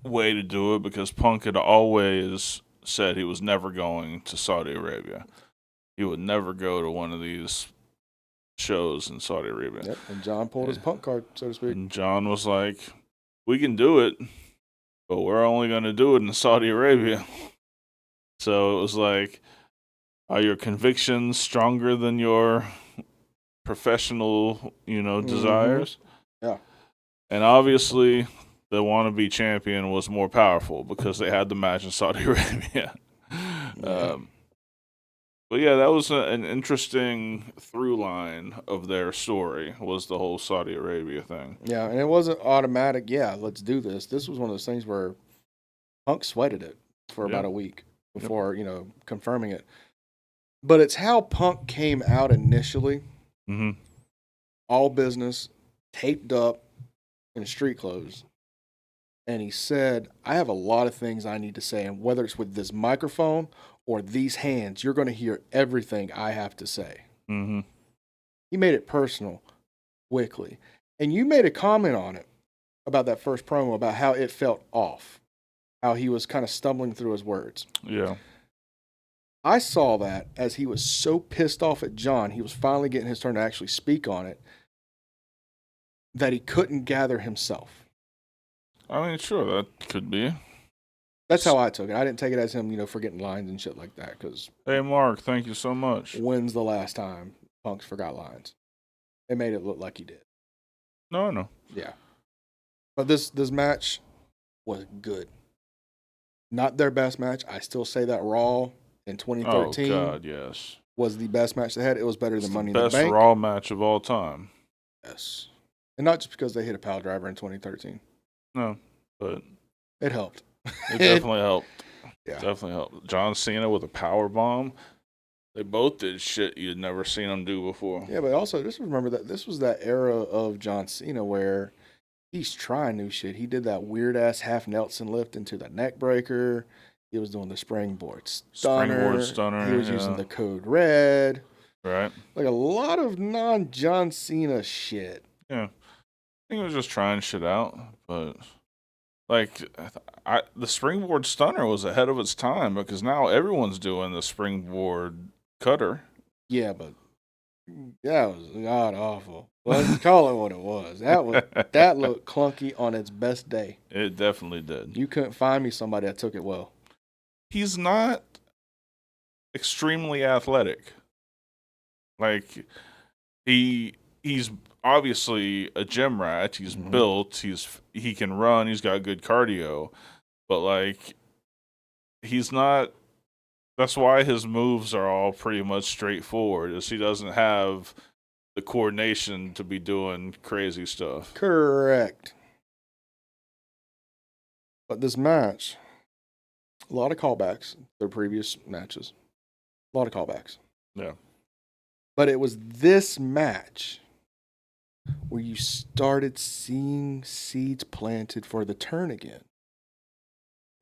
way to do it because Punk had always said he was never going to Saudi Arabia. He would never go to one of these shows in Saudi Arabia. Yep, and John pulled his Punk card, so to speak. And John was like, we can do it, but we're only going to do it in Saudi Arabia. So it was like, are your convictions stronger than your professional, desires? Yeah. And obviously, the wannabe champion was more powerful because they had the match in Saudi Arabia. But yeah, that was an interesting through line of their story, was the whole Saudi Arabia thing. Yeah, and it wasn't automatic, yeah, let's do this. This was one of those things where Punk sweated it for about a week before, confirming it. But it's how Punk came out initially. Mm-hmm. All business, taped up in street clothes. And he said, I have a lot of things I need to say. And whether it's with this microphone or these hands, you're going to hear everything I have to say. Mm-hmm. He made it personal quickly. And you made a comment on it about that first promo, about how it felt off, how he was kind of stumbling through his words. Yeah. I saw that as he was so pissed off at John, he was finally getting his turn to actually speak on it, that he couldn't gather himself. I mean, sure, that could be. That's how I took it. I didn't take it as him, forgetting lines and shit like that. Because Hey, Mark, thank you so much. when's the last time Punk's forgot lines? It made it look like he did. No. Yeah. But this match was good. Not their best match. I still say that Raw in 2013 Oh, God, yes. was the best match they had. It was better than Money in the Best Bank. Raw match of all time. Yes. And not just because they hit a pile driver in 2013. No, but It helped. it definitely helped. Yeah. Definitely helped. John Cena with a power bomb. They both did shit you'd never seen them do before. Yeah, but also just remember that this was that era of John Cena where he's trying new shit. He did that weird ass half Nelson lift into the neck breaker. He was doing the springboard stunner. He was using the code red. Right. Like a lot of non John Cena shit. Yeah. I think he was just trying shit out, but the springboard stunner was ahead of its time because now everyone's doing the springboard cutter. Yeah, but that was god awful. Let's call it what it was. That looked clunky on its best day. It definitely did. You couldn't find me somebody that took it well. He's not extremely athletic. Like he's obviously a gym rat. He's built. He can run. He's got good cardio, but he's not. That's why his moves are all pretty much straightforward. Is he doesn't have the coordination to be doing crazy stuff. Correct. But this match, a lot of callbacks. Their previous matches, a lot of callbacks. Yeah. But it was this match where you started seeing seeds planted for the turn again.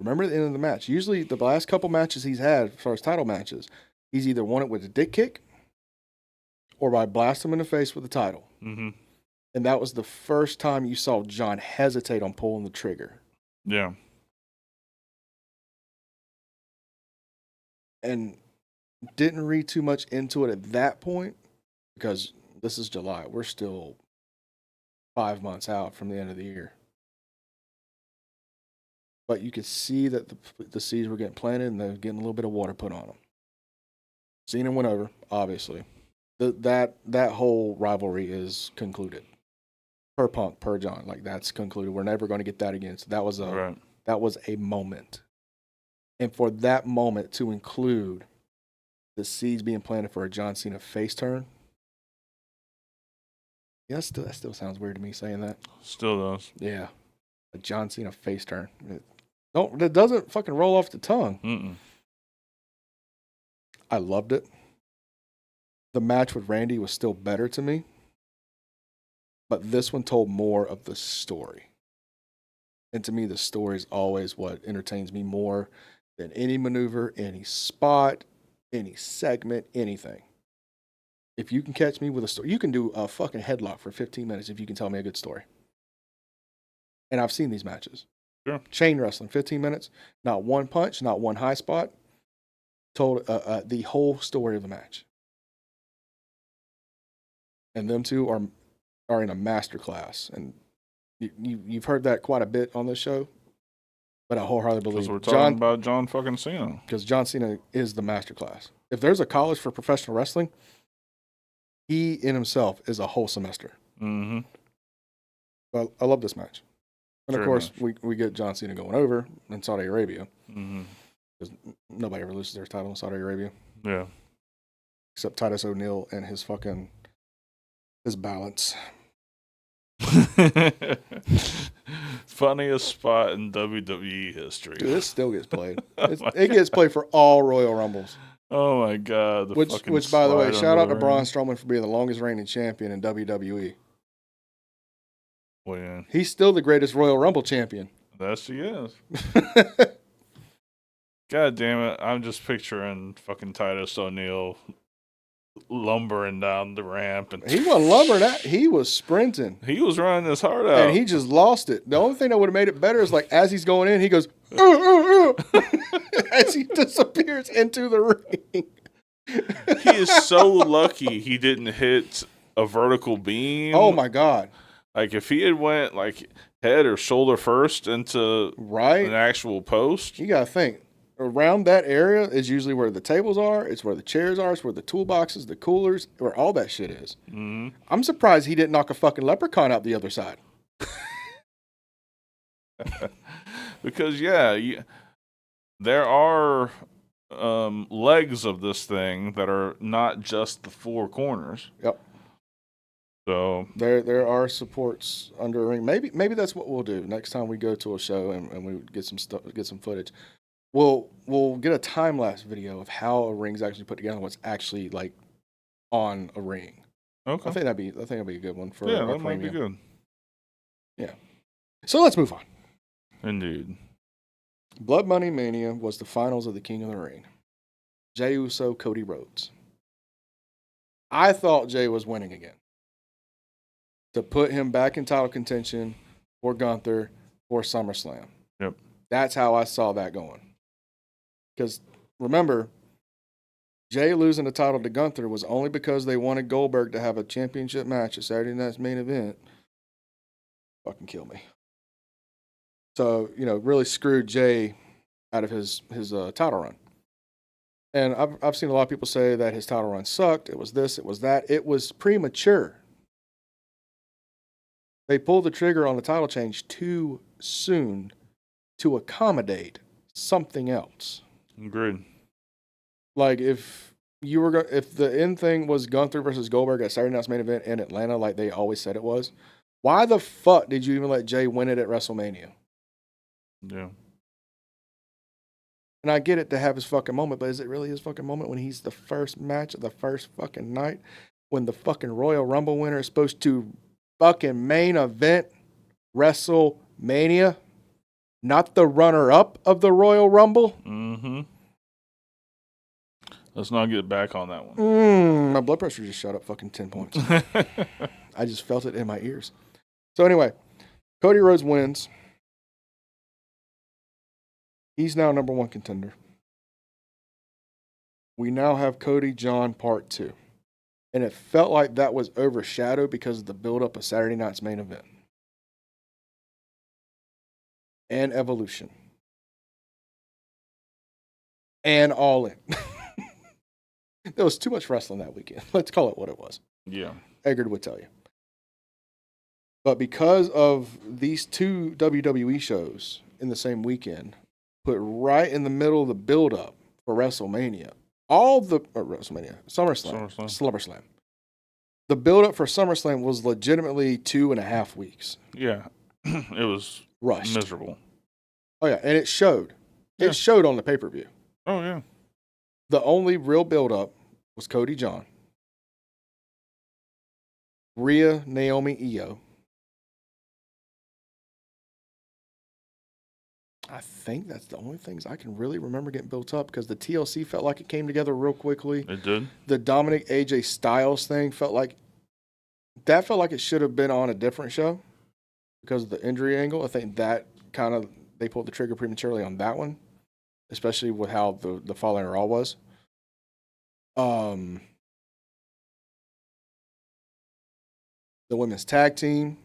Remember the end of the match. Usually the last couple matches he's had, as far as title matches, he's either won it with a dick kick or by blasting him in the face with the title. Mm-hmm. And that was the first time you saw John hesitate on pulling the trigger. Yeah. And didn't read too much into it at that point because this is July. We're still 5 months out from the end of the year. But you could see that the seeds were getting planted and they were getting a little bit of water put on them. Cena went over, obviously. That whole rivalry is concluded. Per Punk, per John. That's concluded. We're never going to get that again. So that was a moment. And for that moment to include the seeds being planted for a John Cena face turn. Yeah, that still sounds weird to me saying that. Still does. Yeah. A John Cena face turn. It doesn't fucking roll off the tongue. Mm-mm. I loved it. The match with Randy was still better to me. But this one told more of the story. And to me, the story is always what entertains me more than any maneuver, any spot, any segment, anything. If you can catch me with a story, you can do a fucking headlock for 15 minutes if you can tell me a good story. And I've seen these matches. Sure. Chain wrestling, 15 minutes, not one punch, not one high spot. Told the whole story of the match. And them two are in a masterclass. And you've heard that quite a bit on this show. But I wholeheartedly believe Because we're talking about John fucking Cena. Because John Cena is the masterclass. If there's a college for professional wrestling, he in himself is a whole semester. Mm-hmm. But I love this match. And Very of course, much. we get John Cena going over in Saudi Arabia. Mm-hmm. Because nobody ever loses their title in Saudi Arabia. Yeah. Except Titus O'Neil and his balance. Funniest spot in WWE history. Dude, this still gets played. It gets played for all Royal Rumbles. Oh my God. Which, by the way, shout out to Braun Strowman for being the longest reigning champion in WWE. Well, yeah. He's still the greatest Royal Rumble champion. Yes, he is. God damn it. I'm just picturing fucking Titus O'Neil lumbering down the ramp, and He wasn't lumbering that. He was sprinting. he was running his heart out. And he just lost it. The only thing that would have made it better is like as he's going in, he goes as he disappears into the ring. He is so lucky he didn't hit a vertical beam. Oh my God. Like if he had went like head or shoulder first into Right. an actual post. You gotta think. Around that area is usually where the tables are. It's where the chairs are. It's where the toolboxes, the coolers, where all that shit is. Mm-hmm. I'm surprised he didn't knock a fucking leprechaun out the other side. Because there are legs of this thing that are not just the four corners. Yep. So There are supports under a ring. Maybe that's what we'll do next time we go to a show and we get some footage. We'll get a time lapse video of how a ring's actually put together, what's actually like on a ring. okay, I think that'd be a good one for yeah, our that might be premium. good. So let's move on. Indeed. Blood Money Mania was the finals of the King of the Ring. Jey Uso, Cody Rhodes. I thought Jey was winning again. To put him back in title contention for Gunther for SummerSlam. Yep. That's how I saw that going. Because remember, Jey losing the title to Gunther was only because they wanted Goldberg to have a championship match at Saturday Night's Main Event. Fucking kill me. So, really screwed Jey out of his title run. And I've seen a lot of people say that his title run sucked. It was this, it was that. It was premature. They pulled the trigger on the title change too soon to accommodate something else. Agreed. Like if the end thing was Gunther versus Goldberg at Saturday Night's Main Event in Atlanta, like they always said it was, why the fuck did you even let Jey win it at WrestleMania? Yeah. And I get it to have his fucking moment, but is it really his fucking moment when he's the first match of the first fucking night? When the fucking Royal Rumble winner is supposed to fucking main event WrestleMania? Not the runner-up of the Royal Rumble? Mm-hmm. Let's not get back on that one. My blood pressure just shot up fucking 10 points. I just felt it in my ears. So anyway, Cody Rhodes wins. He's now number one contender. We now have Cody John Part 2. And it felt like that was overshadowed because of the build-up of Saturday Night's Main Event. And Evolution. And All In. There was too much wrestling that weekend. Let's call it what it was. Yeah. Eggert would tell you. But because of these two WWE shows in the same weekend, put right in the middle of the build-up for WrestleMania, SummerSlam. The build-up for SummerSlam was legitimately 2.5 weeks. Yeah. It was Rushed. miserable. Oh, yeah, and it showed. Yeah. It showed on the pay-per-view. Oh, yeah. The only real build-up was Cody John, Rhea, Naomi, Io. I think that's the only things I can really remember getting built up because the TLC felt like it came together real quickly. It did. The Dominic AJ Styles thing felt like it should have been on a different show because of the injury angle. I think that they pulled the trigger prematurely on that one, especially with how the Falling Raw was. The women's tag team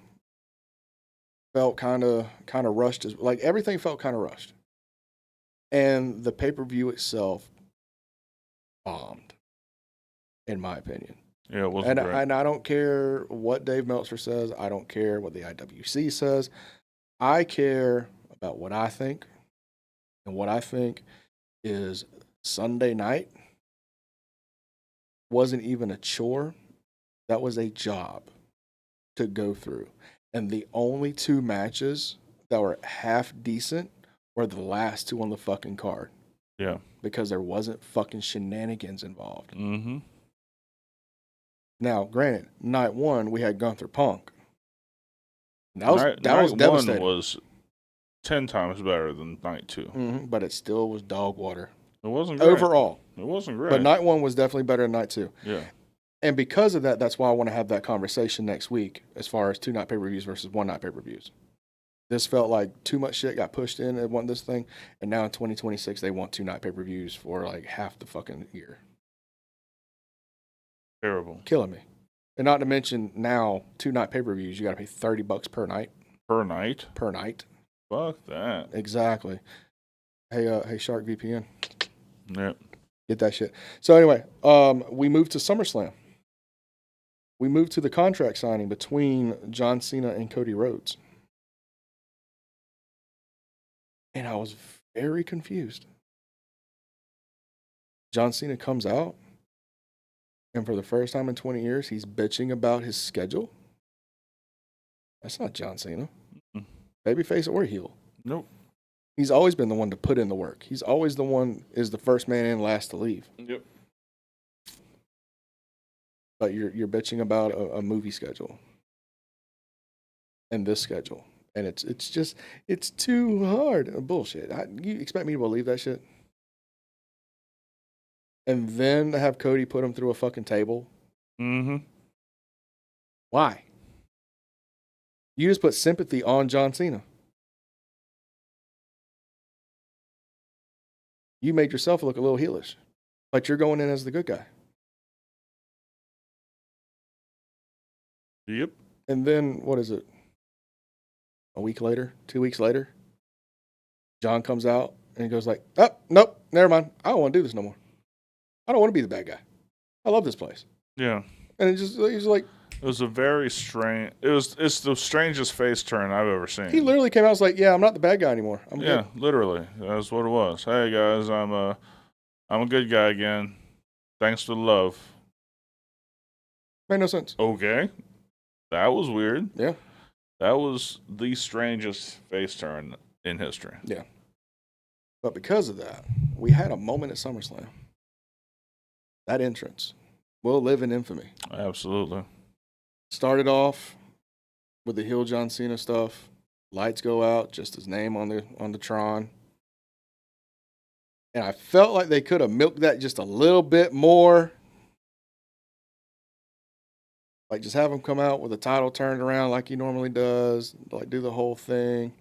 felt kind of rushed, like everything felt kind of rushed, and the pay-per-view itself bombed, in my opinion. Yeah, it wasn't great. And I don't care what Dave Meltzer says. I don't care what the IWC says. I care about what I think, and what I think is Sunday night wasn't even a chore. That was a job to go through. And the only two matches that were half decent were the last two on the fucking card. Yeah. Because there wasn't fucking shenanigans involved. Mm-hmm. Now, granted, night one, we had Gunther Punk. That was Night devastating. one was 10 times better than night 2. But it still was dog water. It wasn't great. Overall. It wasn't great. But night one was definitely better than night 2. Yeah. And because of that, that's why I want to have that conversation next week as far as 2-night pay-per-views versus 1-night pay-per-views. This felt like too much shit got pushed in. They want this thing. And now in 2026, they want 2-night pay-per-views for like half the fucking year. Terrible. Killing me. And not to mention now, 2-night pay-per-views, you got to pay $30 per night. Per night? Per night. Fuck that. Exactly. Hey, Shark VPN. Yep. Get that shit. So anyway, we moved to SummerSlam. We moved to the contract signing between John Cena and Cody Rhodes. And I was very confused. John Cena comes out, and for the first time in 20 years, he's bitching about his schedule. That's not John Cena. Mm-mm. Babyface or heel. Nope. He's always been the one to put in the work. He's always the one is the first man in, last to leave. Yep. But you're bitching about a movie schedule and this schedule, and it's too hard. Bullshit. You expect me to believe that shit? And then to have Cody put him through a fucking table. Mm-hmm. Why? You just put sympathy on John Cena. You made yourself look a little heelish, like you're going in as the good guy. Yep. And then, what is it? A week later, 2 weeks later, John comes out and he goes like, oh, nope, never mind. I don't want to do this no more. I don't want to be the bad guy. I love this place. Yeah. And he's like... It was a very strange... It's the strangest face turn I've ever seen. He literally came out and was like, yeah, I'm not the bad guy anymore. I'm good. Literally. That's what it was. Hey, guys, I'm a good guy again. Thanks for the love. Made no sense. Okay. That was weird. Yeah. That was the strangest face turn in history. Yeah. But because of that, we had a moment at SummerSlam. That entrance will live in infamy. Absolutely. Started off with the heel John Cena stuff. Lights go out, just his name on the Tron. And I felt like they could have milked that just a little bit more. Like, just have him come out with the title turned around like he normally does. Like, do the whole thing.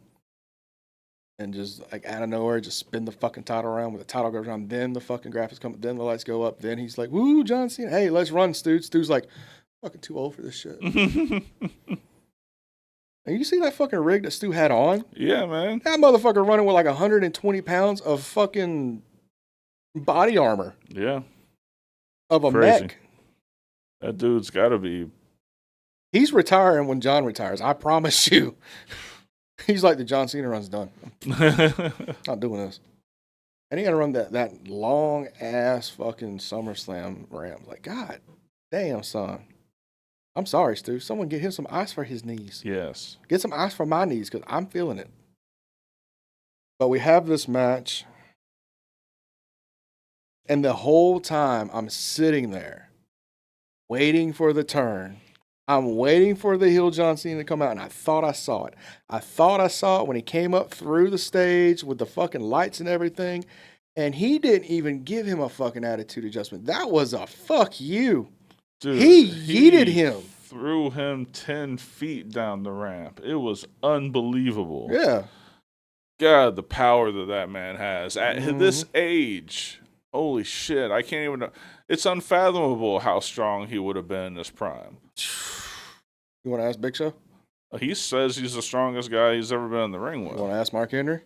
And just, like, out of nowhere, just spin the fucking title around with the title goes around. Then the fucking graphics come, then the lights go up. Then he's like, woo, John Cena. Hey, let's run, Stu. Stu's like, fucking too old for this shit. And you see that fucking rig that Stu had on? Yeah, man. That motherfucker running with like 120 pounds of fucking body armor. Yeah. Of a Crazy. mech. That dude's got to be... He's retiring when John retires. I promise you. He's like, the John Cena run's done. Not doing this. And he got to run that long ass fucking SummerSlam ramp. Like, God damn, son. I'm sorry, Stu. Someone get him some ice for his knees. Yes. Get some ice for my knees because I'm feeling it. But we have this match. And the whole time I'm sitting there waiting for the turn. I'm waiting for the heel John Cena to come out, and I thought I saw it. I thought I saw it when he came up through the stage with the fucking lights and everything, and he didn't even give him a fucking attitude adjustment. That was a fuck you. Dude, he yeeted him. Threw him 10 feet down the ramp. It was unbelievable. Yeah. God, the power that man has. At this age, holy shit, I can't even know. It's unfathomable how strong he would have been in his prime. You want to ask Big Show? He says he's the strongest guy he's ever been in the ring with. You want to ask Mark Henry?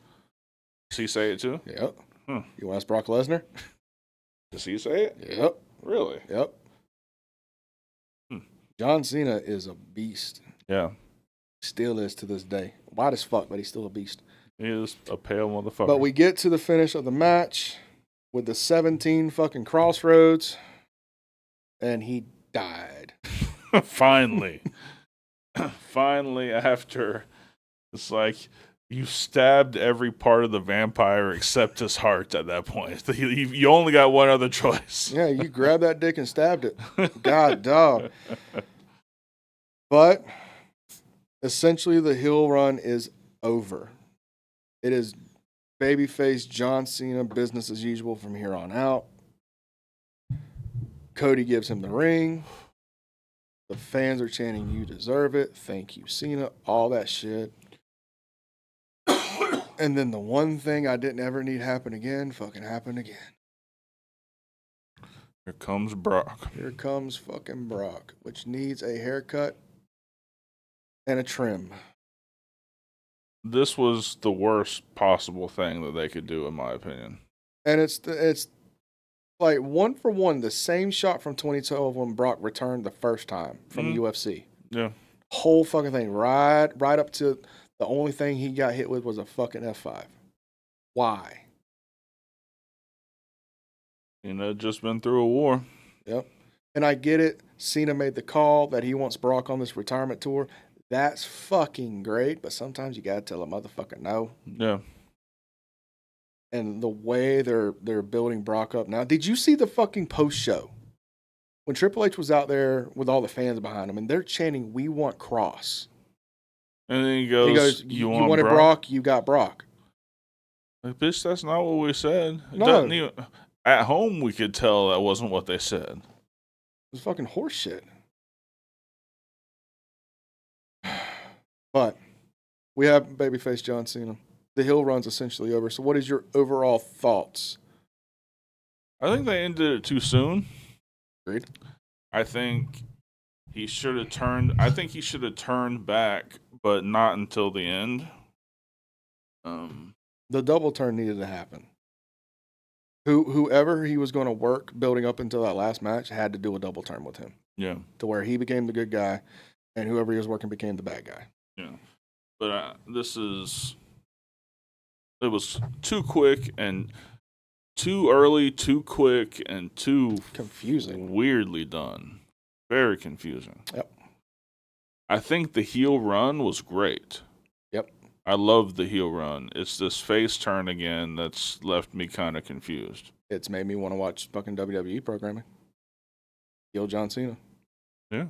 Does he say it too? Yep. You want to ask Brock Lesnar? Does he say it? Yep. Really? Yep. John Cena is a beast. Yeah. Still is to this day. White as fuck, but he's still a beast. He is a pale motherfucker. But we get to the finish of the match with the 17 fucking crossroads, and he died. Finally. Finally, after it's like you stabbed every part of the vampire except his heart at that point. You only got one other choice. Yeah, you grabbed that dick and stabbed it. God, dog. But essentially, the heel run is over. It is babyface John Cena, business as usual from here on out. Cody gives him the ring. The fans are chanting, "You deserve it. Thank you, Cena." All that shit. And then the one thing I didn't ever need happen again, fucking happened again. Here comes Brock. Here comes fucking Brock, which needs a haircut and a trim. This was the worst possible thing that they could do, in my opinion. And it's like one for one, the same shot from 2012 when Brock returned the first time from UFC. Yeah. Whole fucking thing, right up to the only thing he got hit with was a fucking F5. Why? Just been through a war. Yep. And I get it. Cena made the call that he wants Brock on this retirement tour. That's fucking great, but sometimes you gotta tell a motherfucker no. Yeah. And the way they're building Brock up now. Did you see the fucking post show? When Triple H was out there with all the fans behind him and they're chanting, "We want Cross." And then he goes, "You wanted Brock? You got Brock." Like, bitch, that's not what we said. No. At home, we could tell that wasn't what they said. It was fucking horse shit. But we have babyface John Cena. The heel run's essentially over. So what is your overall thoughts? I think they ended it too soon. Agreed. I think he should have turned back, but not until the end. The double turn needed to happen. Whoever he was going to work building up until that last match had to do a double turn with him. Yeah. To where he became the good guy and whoever he was working became the bad guy. Yeah. But it was too quick and too early, too quick, and too confusing. Weirdly done. Very confusing. Yep. I think the heel run was great. Yep. I love the heel run. It's this face turn again that's left me kind of confused. It's made me want to watch fucking WWE programming. Heel John Cena. Yeah.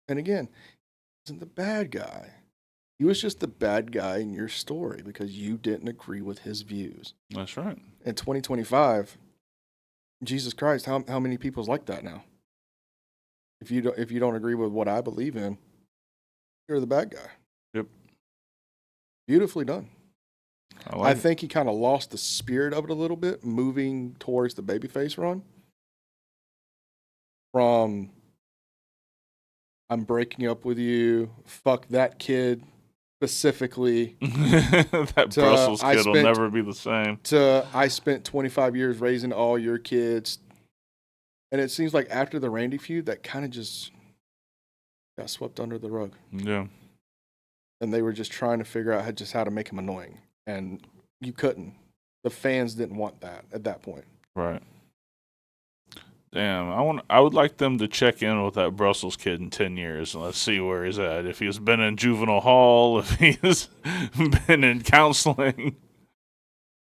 And again, he wasn't the bad guy. He was just the bad guy in your story because you didn't agree with his views. That's right. In 2025, Jesus Christ, how many people's like that now? If you don't agree with what I believe in, you're the bad guy. Yep. Beautifully done. I it. think he kind of lost the spirit of it a little bit, moving towards the babyface run. From I'm breaking up with you, fuck that kid specifically. That Brussels kid will never be the same. I spent 25 years raising all your kids. And it seems like after the Randy feud, that kind of just got swept under the rug. Yeah. And they were just trying to figure out how to make him annoying. And you couldn't. The fans didn't want that at that point. Right. Damn, I would like them to check in with that Brussels kid in 10 years and let's see where he's at. If he's been in juvenile hall, if he's been in counseling.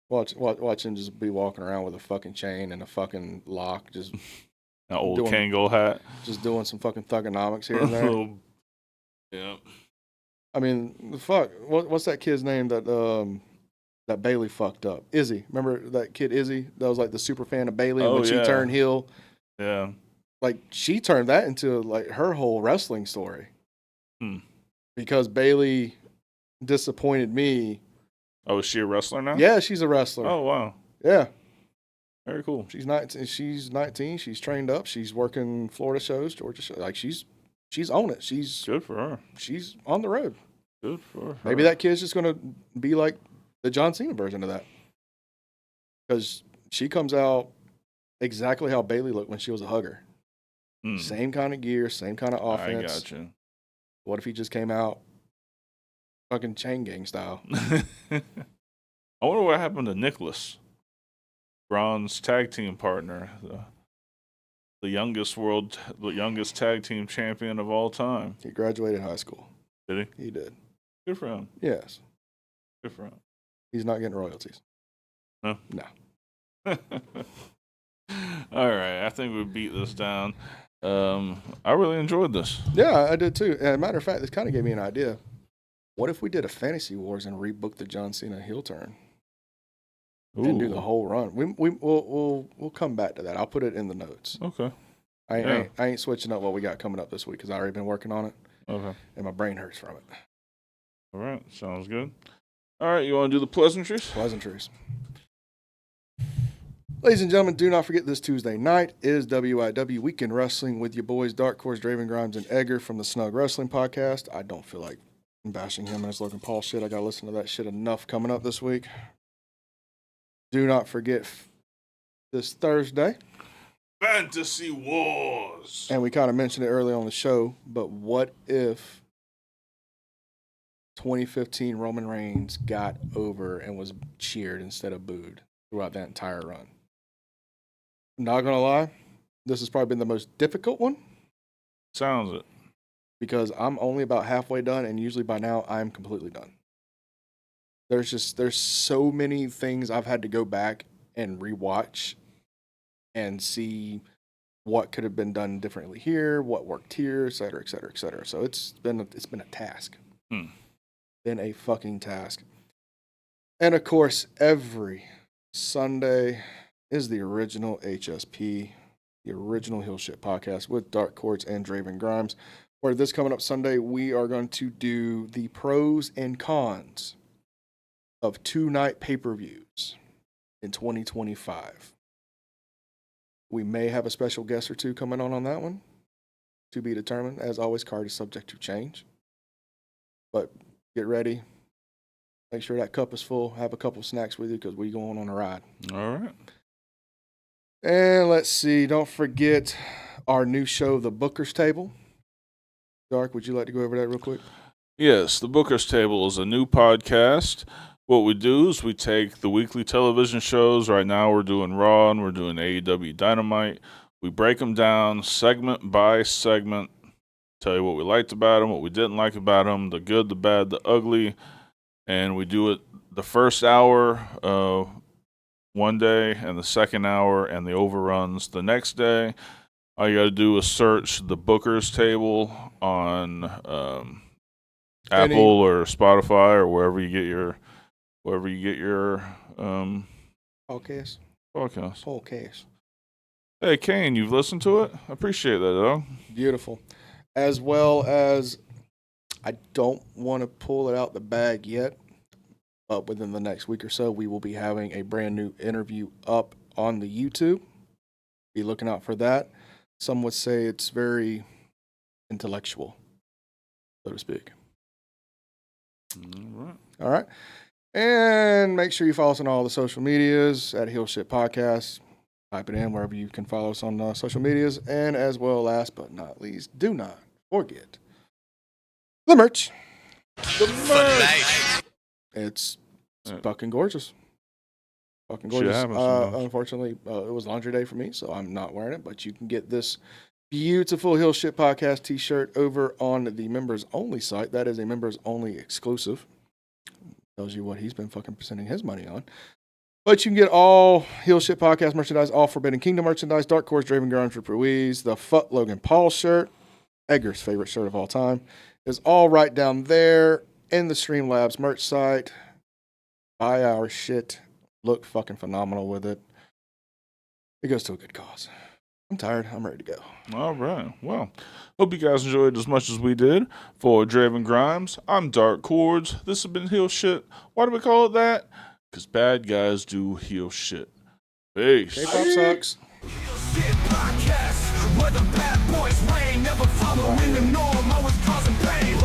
Watch him just be walking around with a fucking chain and a fucking lock, just an old Kangol hat. Just doing some fucking thugonomics here and there. Yeah. I mean, fuck. What's that kid's name that Bailey fucked up? Izzy. Remember that kid Izzy? That was like the super fan of Bailey when she turned heel. Yeah. Like she turned that into like her whole wrestling story. Because Bailey disappointed me. Oh, is she a wrestler now? Yeah, she's a wrestler. Oh, wow. Yeah. Very cool. She's 19. She's trained up. She's working Florida shows, Georgia shows. Like she's on it. She's good for her. She's on the road. Good for her. Maybe that kid's just gonna be like the John Cena version of that. Because she comes out exactly how Bailey looked when she was a hugger. Same kind of gear, same kind of offense. I got you. What if he just came out fucking chain gang style? I wonder what happened to Nicholas, Braun's tag team partner, the youngest tag team champion of all time. He graduated high school. Did he? He did. Good for him. Yes. Good for him. He's not getting royalties. No? No. All right. I think we beat this down. I really enjoyed this. Yeah, I did too. As a matter of fact, this kind of gave me an idea. What if we did a Fantasy Wars and rebooked the John Cena heel turn? And do the whole run. We'll come back to that. I'll put it in the notes. Okay. I ain't switching up what we got coming up this week because I already been working on it. Okay. And my brain hurts from it. All right. Sounds good. All right. You want to do the pleasantries? Pleasantries. Ladies and gentlemen, do not forget this Tuesday night is WIW Weekend Wrestling with your boys Dark Horse, Draven Grimes, and Edgar from the Snug Wrestling Podcast. I don't feel like bashing him and his Logan Paul shit. I got to listen to that shit enough coming up this week. Do not forget this Thursday. Fantasy Wars. And we kind of mentioned it early on the show, but what if 2015 Roman Reigns got over and was cheered instead of booed throughout that entire run? Not gonna lie, this has probably been the most difficult one. Sounds it. Because I'm only about halfway done, and usually by now I'm completely done. There's so many things I've had to go back and rewatch and see what could have been done differently here, what worked here, et cetera, et cetera, et cetera. So it's been a task. Been a fucking task. And of course, every Sunday is the original HSP, the original Hill Shit podcast with Dark Courts and Draven Grimes. Where this coming up Sunday, we are going to do the pros and cons of 2-night pay-per-views in 2025. We may have a special guest or two coming on that one, to be determined. As always, card is subject to change. But get ready. Make sure that cup is full. Have a couple snacks with you because we're going on a ride. All right. And let's see. Don't forget our new show, The Booker's Table. Dark, would you like to go over that real quick? Yes, The Booker's Table is a new podcast. What we do is we take the weekly television shows. Right now we're doing Raw and we're doing AEW Dynamite. We break them down segment by segment, tell you what we liked about them, what we didn't like about them, the good, the bad, the ugly. And we do it the first hour one day and the second hour and the overruns the next day. All you got to do is search The Booker's Table on Apple or Spotify or wherever you get your podcast. Hey, Kane, you've listened to it? I appreciate that, though. Beautiful. As well as, I don't want to pull it out the bag yet, but within the next week or so, we will be having a brand new interview up on the YouTube. Be looking out for that. Some would say it's very intellectual, so to speak. All right. And make sure you follow us on all the social medias at Hill Shit Podcast. Type it in wherever you can follow us on social medias. And as well, last but not least, do not forget the merch. It's fucking gorgeous. Fucking gorgeous. Unfortunately, it was laundry day for me, so I'm not wearing it. But you can get this beautiful Hill Shit Podcast t-shirt over on the members only site. That is a members only exclusive. Tells you what he's been fucking spending his money on. But you can get all Hill Shit Podcast merchandise, all Forbidden Kingdom merchandise, Dark Horse, Draven Grimes, Rip Ruiz, the Fuck Logan Paul shirt, Edgar's favorite shirt of all time, is all right down there in the Streamlabs merch site. Buy our shit. Look fucking phenomenal with it. It goes to a good cause. I'm tired. I'm ready to go. All right. Well, hope you guys enjoyed as much as we did. For Draven Grimes, I'm Dark Chords. This has been Heel Shit. Why do we call it that? Because bad guys do heel shit. Peace. K-pop sucks. Heel Shit Podcast, where the bad boys reign, never following the norm, always causing pain.